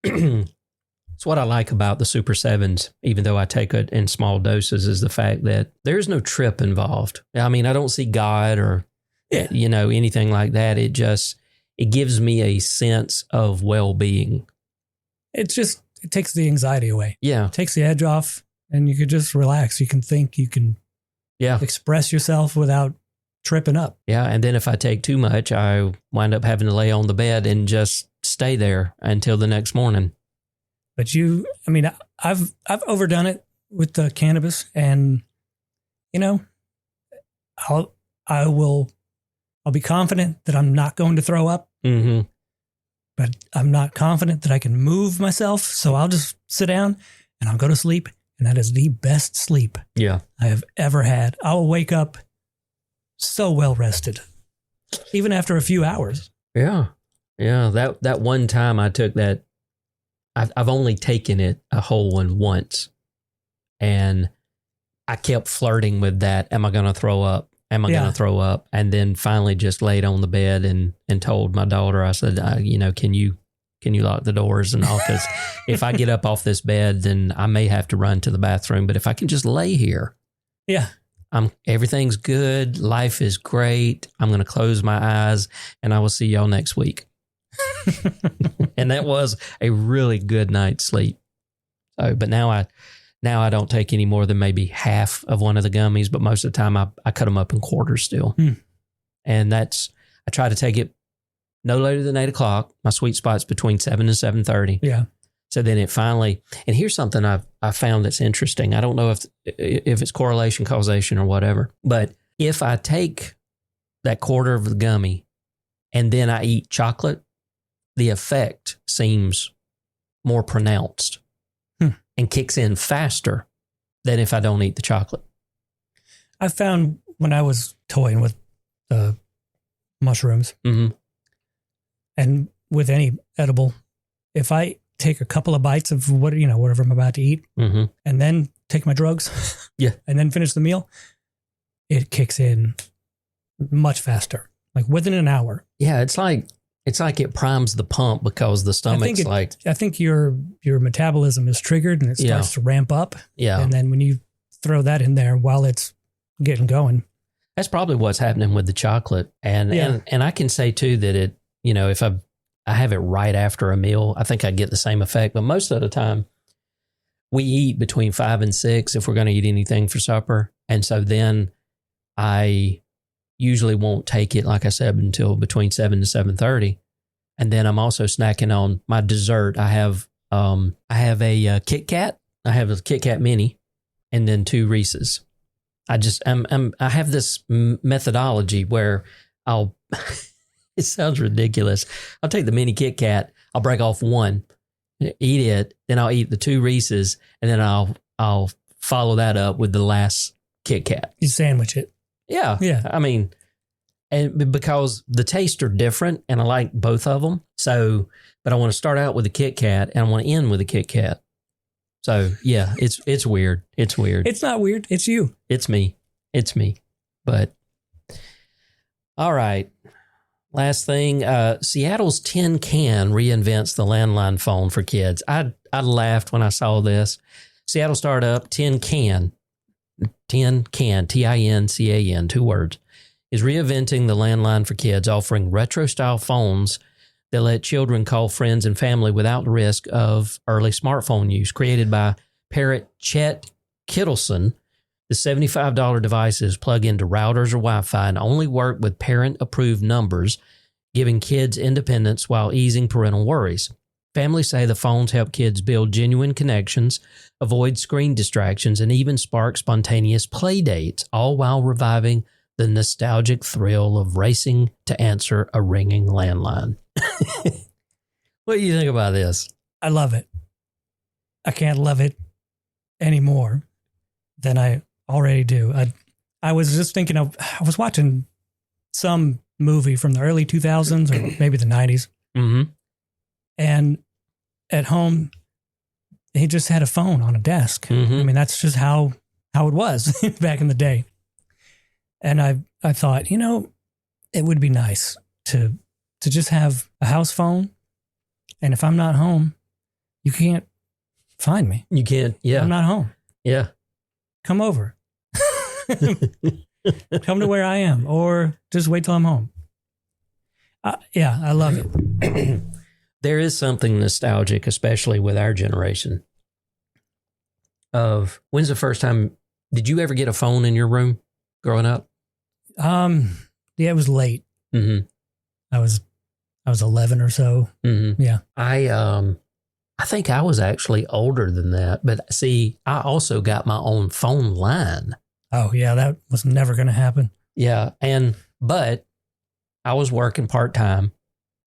it's what I like about the Super 7s, even though I take it in small doses, is the fact that there's no trip involved. I mean, I don't see God or anything like that. It gives me a sense of well-being. It takes the anxiety away. Yeah. It takes the edge off and you could just relax. You can think, you can express yourself without tripping up. Yeah. And then if I take too much, I wind up having to lay on the bed and just stay there until the next morning. But I've overdone it with the cannabis and, I'll be confident that I'm not going to throw up. Mm-hmm. But I'm not confident that I can move myself. So I'll just sit down and I'll go to sleep. And that is the best sleep I have ever had. I'll wake up so well rested, even after a few hours. Yeah. Yeah. That one time I took that, I've only taken it a whole one once. And I kept flirting with that. Am I going to throw up? Am I going to throw up? And then finally just laid on the bed and told my daughter, I said, can you lock the doors and all? Because if I get up off this bed, then I may have to run to the bathroom. But if I can just lay here, everything's good. Life is great. I'm going to close my eyes and I will see y'all next week. And that was a really good night's sleep. So, but now I don't take any more than maybe half of one of the gummies, but most of the time I cut them up in quarters still. And I try to take it no later than 8 o'clock. My sweet spot's between 7 and 7:30. Yeah. So then it finally, and here's something I found that's interesting. I don't know if it's correlation, causation or whatever, but if I take that quarter of the gummy and then I eat chocolate, the effect seems more pronounced. And kicks in faster than if I don't eat the chocolate. I found when I was toying with the mushrooms and with any edible, if I take a couple of bites of whatever I'm about to eat and then take my drugs and then finish the meal, it kicks in much faster, like within an hour. Yeah, it's like It's like it primes the pump because the stomach's I think your metabolism is triggered and it starts to ramp up. Yeah. And then when you throw that in there while it's getting going. That's probably what's happening with the chocolate. And I can say too that it, if I have it right after a meal, I think I get the same effect. But most of the time we eat between 5 and 6 if we're going to eat anything for supper. And so then I usually won't take it, like I said, until between 7 to 7:30. And then I'm also snacking on my dessert. I have a Kit Kat. I have a Kit Kat mini and then 2 Reese's. I have this methodology where it sounds ridiculous. I'll take the mini Kit Kat, I'll break off one, eat it, then I'll eat the 2 Reese's, and then I'll follow that up with the last Kit Kat. You sandwich it. Yeah. Yeah. I mean, and because the tastes are different and I like both of them. So, but I want to start out with a Kit Kat and I want to end with a Kit Kat. So yeah, it's weird. It's weird. It's not weird. It's you. It's me. But all right. Last thing, Seattle's Tin Can reinvents the landline phone for kids. I laughed when I saw this. Seattle startup Tin Can, Tincan, 2 words, is reinventing the landline for kids, offering retro-style phones that let children call friends and family without the risk of early smartphone use. Created by parent Chet Kittleson, the $75 devices plug into routers or Wi-Fi and only work with parent-approved numbers, giving kids independence while easing parental worries. Families say the phones help kids build genuine connections, avoid screen distractions, and even spark spontaneous play dates, all while reviving the nostalgic thrill of racing to answer a ringing landline. What do you think about this? I love it. I can't love it any more than I already do. I was just thinking I was watching some movie from the early 2000s or maybe the 90s. Mm-hmm. And at home, he just had a phone on a desk. Mm-hmm. I mean, that's just how it was back in the day. And I thought, it would be nice to just have a house phone. And if I'm not home, you can't find me. You can't. Yeah. I'm not home. Yeah. Come over. Come to where I am, or just wait till I'm home. Yeah, I love it. There is something nostalgic, especially with our generation, of when's the first time, did you ever get a phone in your room growing up? Yeah, it was late. Mm-hmm. I was 11 or so. Mm-hmm. Yeah. I think I was actually older than that, but see, I also got my own phone line. Oh yeah, that was never going to happen. Yeah, but I was working part-time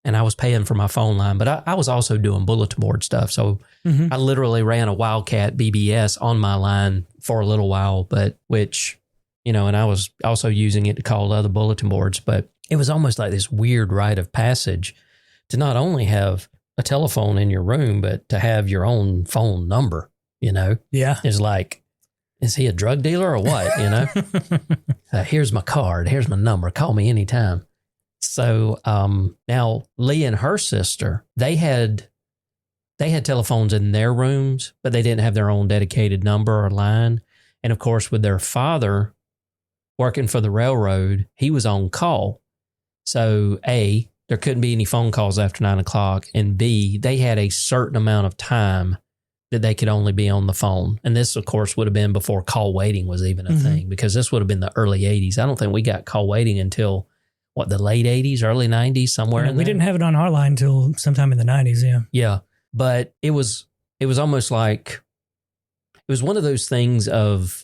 and I was paying for my phone line, but I was also doing bulletin board stuff. So I literally ran a Wildcat BBS on my line for a little while, but and I was also using it to call other bulletin boards, but it was almost like this weird rite of passage to not only have a telephone in your room, but to have your own phone number, Yeah. It's like, is he a drug dealer or what, here's my card, here's my number, call me anytime. So now Lee and her sister, they had telephones in their rooms, but they didn't have their own dedicated number or line. And of course, with their father working for the railroad, he was on call. So A, there couldn't be any phone calls after 9 o'clock. And B, they had a certain amount of time that they could only be on the phone. And this, of course, would have been before call waiting was even a thing, because this would have been the early 80s. I don't think we got call waiting until, the late 80s, early 90s, somewhere in there? We didn't have it on our line until sometime in the 90s, yeah. Yeah, but it was almost like, it was one of those things of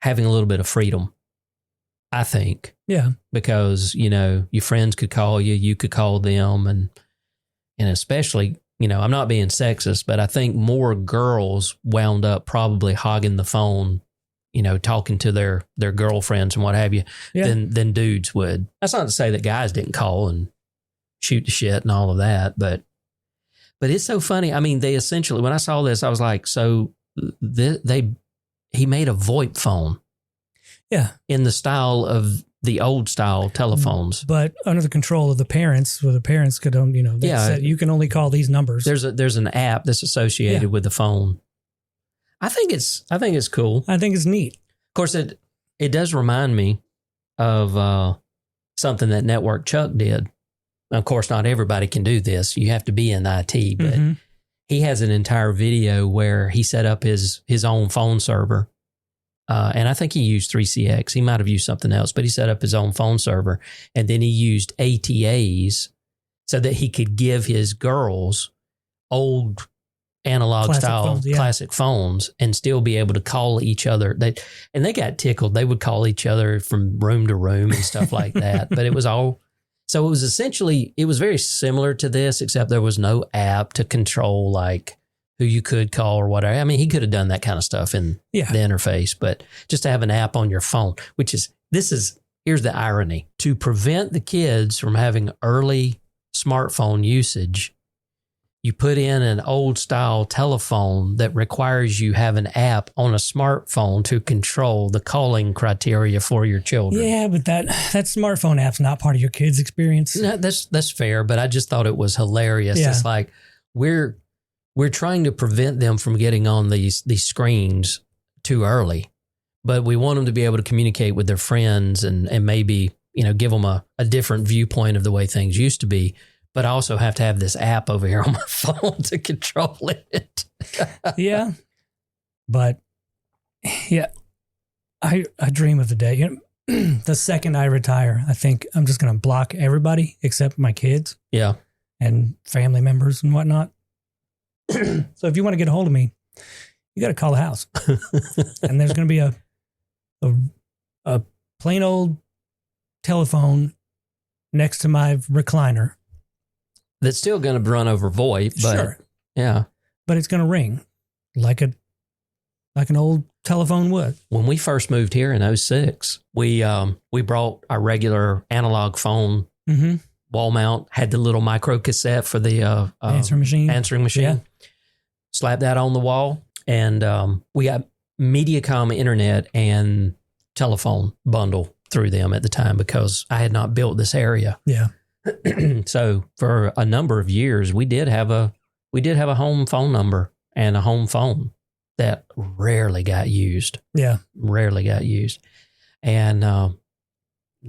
having a little bit of freedom, I think. Yeah. Because, your friends could call you, you could call them, and especially, I'm not being sexist, but I think more girls wound up probably hogging the phone, talking to their girlfriends and what have you, than dudes would. That's not to say that guys didn't call and shoot the shit and all of that, but it's so funny. I mean, they essentially, when I saw this, I was like, so he made a VoIP phone. Yeah. In the style of the old style telephones. But under the control of the parents, where the parents could, they said you can only call these numbers. There's an app that's associated with the phone. I think it's cool. I think it's neat. Of course, it does remind me of something that Network Chuck did. Of course, not everybody can do this. You have to be in IT, but he has an entire video where he set up his own phone server. And I think he used 3CX. He might have used something else, but he set up his own phone server. And then he used ATAs so that he could give his girls old analog classic phones and still be able to call each other. They got tickled. They would call each other from room to room and stuff like that. But it was all, so it was essentially, it was very similar to this, except there was no app to control like who you could call or whatever. I mean, he could have done that kind of stuff in the interface, but just to have an app on your phone, here's the irony. To prevent the kids from having early smartphone usage, you put in an old style telephone that requires you have an app on a smartphone to control the calling criteria for your children. Yeah, but that smartphone app's not part of your kids' experience. No, that's fair, but I just thought it was hilarious. Yeah. It's like we're trying to prevent them from getting on these screens too early, but we want them to be able to communicate with their friends and maybe, give them a different viewpoint of the way things used to be. But I also have to have this app over here on my phone to control it. Yeah. But yeah, I dream of the day. The second I retire, I think I'm just going to block everybody except my kids. Yeah. And family members and whatnot. So if you want to get a hold of me, you got to call the house. And there's going to be a plain old telephone next to my recliner. That's still going to run over VoIP, but sure. Yeah. But it's going to ring like an old telephone would. When we first moved here in 2006, we brought our regular analog phone, wall mount, had the little micro cassette for the answering machine. Yeah. Slapped that on the wall, and we got Mediacom internet and telephone bundle through them at the time because I had not built this area. Yeah. So for a number of years, we did have a home phone number and a home phone that rarely got used. Yeah, rarely got used. And no,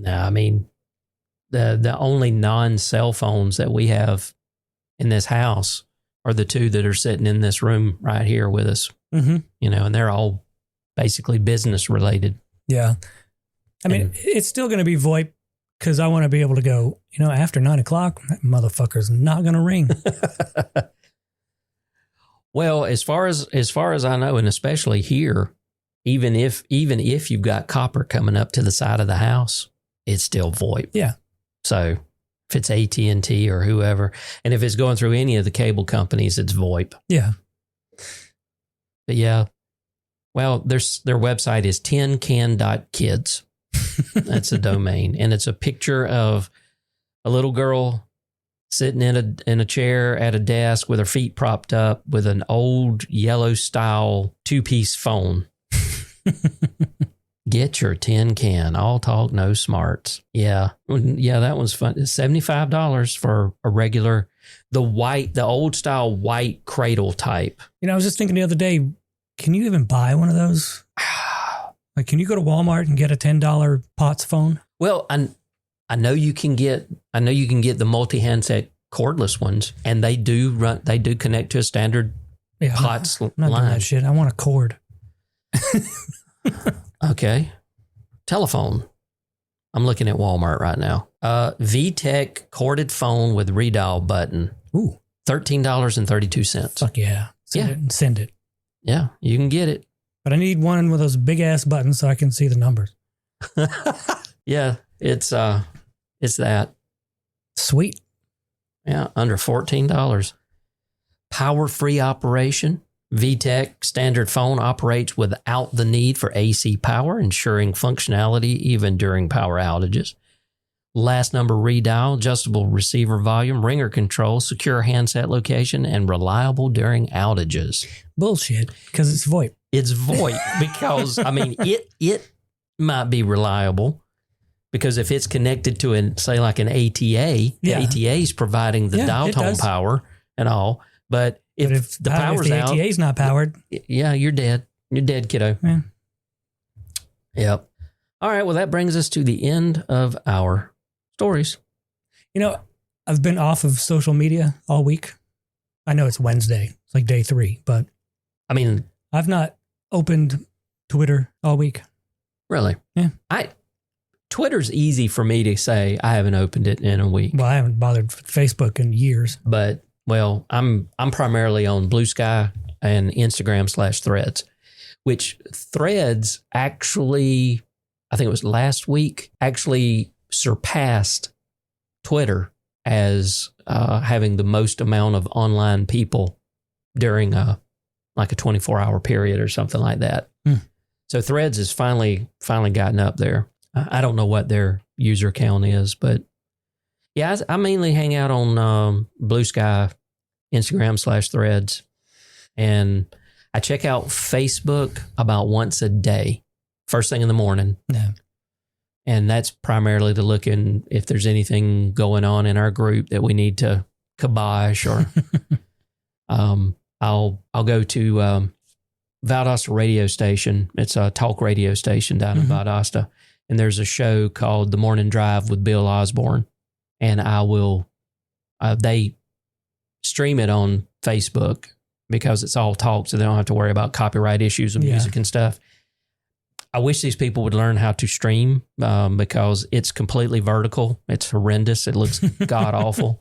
I mean the only non-cell phones that we have in this house are the two that are sitting in this room right here with us. And they're all basically business related. Yeah, I mean it's still going to be VoIP. Because I want to be able to go, after 9 o'clock, that motherfucker's not going to ring. Well, as far as I know, and especially here, even if you've got copper coming up to the side of the house, it's still VoIP. Yeah. So if it's AT&T or whoever, and if it's going through any of the cable companies, it's VoIP. Yeah. But yeah, well, their website is tincan.kids. That's a domain, and it's a picture of a little girl sitting in a chair at a desk with her feet propped up with an old yellow style 2-piece phone. Get your tin can. All talk, no smarts. Yeah, that one's fun. It's $75 for a regular, the old style white cradle type. I was just thinking the other day, can you even buy one of those? Like, can you go to Walmart and get a $10 POTS phone? Well, I know you can get the multi-handset cordless ones, and they do connect to a standard POTS line. I'm not doing that shit. I want a cord. Okay. Telephone. I'm looking at Walmart right now. VTech corded phone with redial button. Ooh. $13.32. Fuck yeah. Send it. Yeah, you can get it. But I need one with those big ass buttons so I can see the numbers. Yeah, it's that. Sweet. Yeah, under $14. Power-free operation. VTech standard phone operates without the need for AC power, ensuring functionality even during power outages. Last number redial, adjustable receiver volume, ringer control, secure handset location, and reliable during outages. Bullshit, because it's VoIP. It's VoIP because, I mean, it might be reliable, Because if it's connected to say like an ATA, the ATA is providing the dial tone power and all. But if the power's out, if the ATA's not powered, you're dead. You're dead, kiddo. Yeah. Yep. All right. Well, that brings us to the end of our stories. I've been off of social media all week. I know it's Wednesday. It's like day 3, but I mean, I've not opened Twitter all week. Really? Yeah. Twitter's easy for me to say I haven't opened it in a week. Well, I haven't bothered with Facebook in years. But, well, I'm primarily on Blue Sky and Instagram/Threads, which Threads actually, I think it was last week, actually surpassed Twitter as having the most amount of online people during like a 24-hour period or something like that. So Threads has finally gotten up there. I don't know what their user count is, but yeah, I mainly hang out on Blue Sky, Instagram/Threads, and I check out Facebook about once a day, first thing in the morning. Yeah. And that's primarily to look in if there's anything going on in our group that we need to kibosh, or I'll go to Valdosta radio station. It's a talk radio station down in Valdosta. And there's a show called The Morning Drive with Bill Osborne. And I will, they stream it on Facebook because it's all talk, so they don't have to worry about copyright issues of music and stuff. I wish these people would learn how to stream because it's completely vertical. It's horrendous. It looks god awful.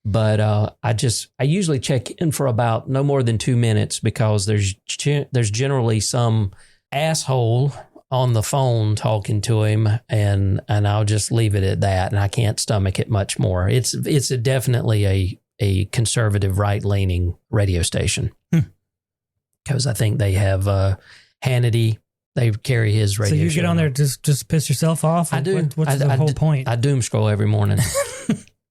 But I usually check in for about no more than 2 minutes because there's generally some asshole on the phone talking to him, and I'll just leave it at that, and I can't stomach it much more. It's definitely a conservative, right-leaning radio station because I think they have Hannity. They carry his radio. So you get on there just piss yourself off? I do. What's the whole point? I doom scroll every morning.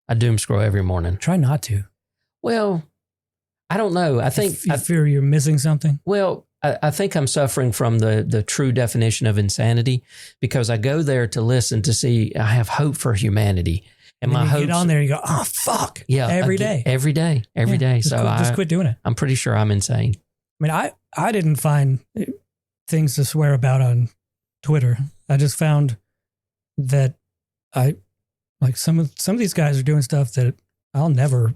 I doom scroll every morning. Try not to. Well, I don't know. I think I fear you're missing something. Well, I think I'm suffering from the true definition of insanity because I go there to listen to see I have hope for humanity. And my hopes, get on there and you go, oh, fuck. Yeah. Every day. Every day. So just quit doing it. I'm pretty sure I'm insane. I mean, I didn't find things to swear about on Twitter. I just found that some of these guys are doing stuff that I'll never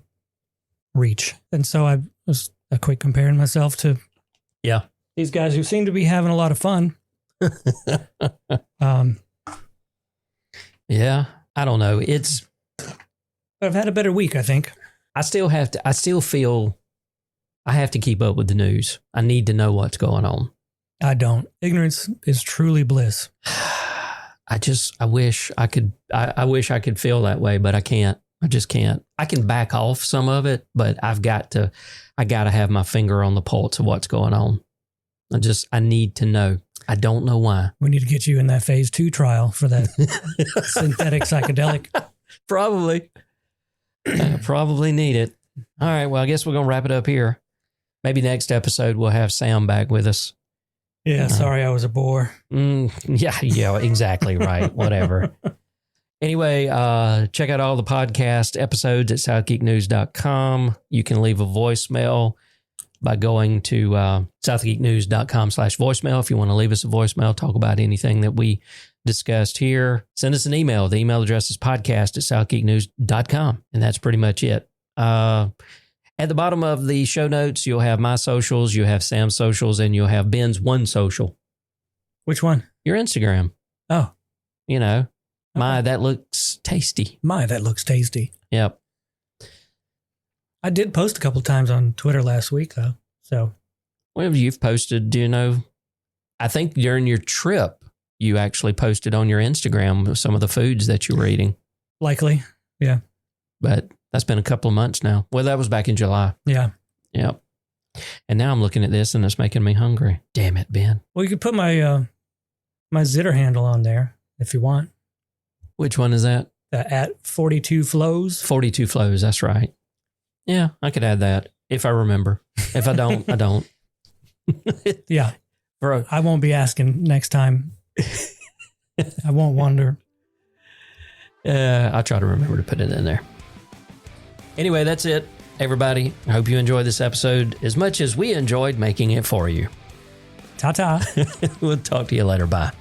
reach. And so I quit comparing myself to these guys who seem to be having a lot of fun. Yeah, I don't know. But I've had a better week, I think. I still feel I have to keep up with the news. I need to know what's going on. I don't. Ignorance is truly bliss. I wish I could feel that way, but I can't. I just can't. I can back off some of it, but I got to have my finger on the pulse of what's going on. I need to know. I don't know why. We need to get you in that phase 2 trial for that synthetic psychedelic. Probably. I probably need it. All right. Well, I guess we're going to wrap it up here. Maybe next episode we'll have Sam back with us. Yeah. Sorry, I was a bore. Yeah, exactly right. Whatever. Anyway, check out all the podcast episodes at southgeeknews.com. You can leave a voicemail by going to southgeeknews.com/voicemail. If you want to leave us a voicemail, talk about anything that we discussed here, send us an email. The email address is podcast@southgeeknews.com. And that's pretty much it. At the bottom of the show notes, you'll have my socials, you have Sam's socials, and you'll have Ben's one social. Which one? Your Instagram. Oh. That looks tasty. That looks tasty. Yep. I did post a couple times on Twitter last week, though. So, whatever you've posted, do you know? I think during your trip, you actually posted on your Instagram some of the foods that you were eating. Likely, yeah. But that's been a couple of months now. Well, that was back in July. Yeah. Yep. And now I'm looking at this and it's making me hungry. Damn it, Ben. Well, you could put my my Zitter handle on there if you want. Which one is that? At 42 Flows. 42 Flows, that's right. Yeah, I could add that if I remember. If I don't, I don't. Yeah. I won't be asking next time. I won't wonder. I'll try to remember to put it in there. Anyway, that's it, everybody. I hope you enjoyed this episode as much as we enjoyed making it for you. Ta-ta. We'll talk to you later. Bye.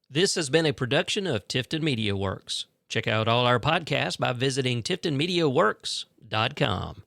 This has been a production of Tifton Media Works. Check out all our podcasts by visiting tiftonmediaworks.com.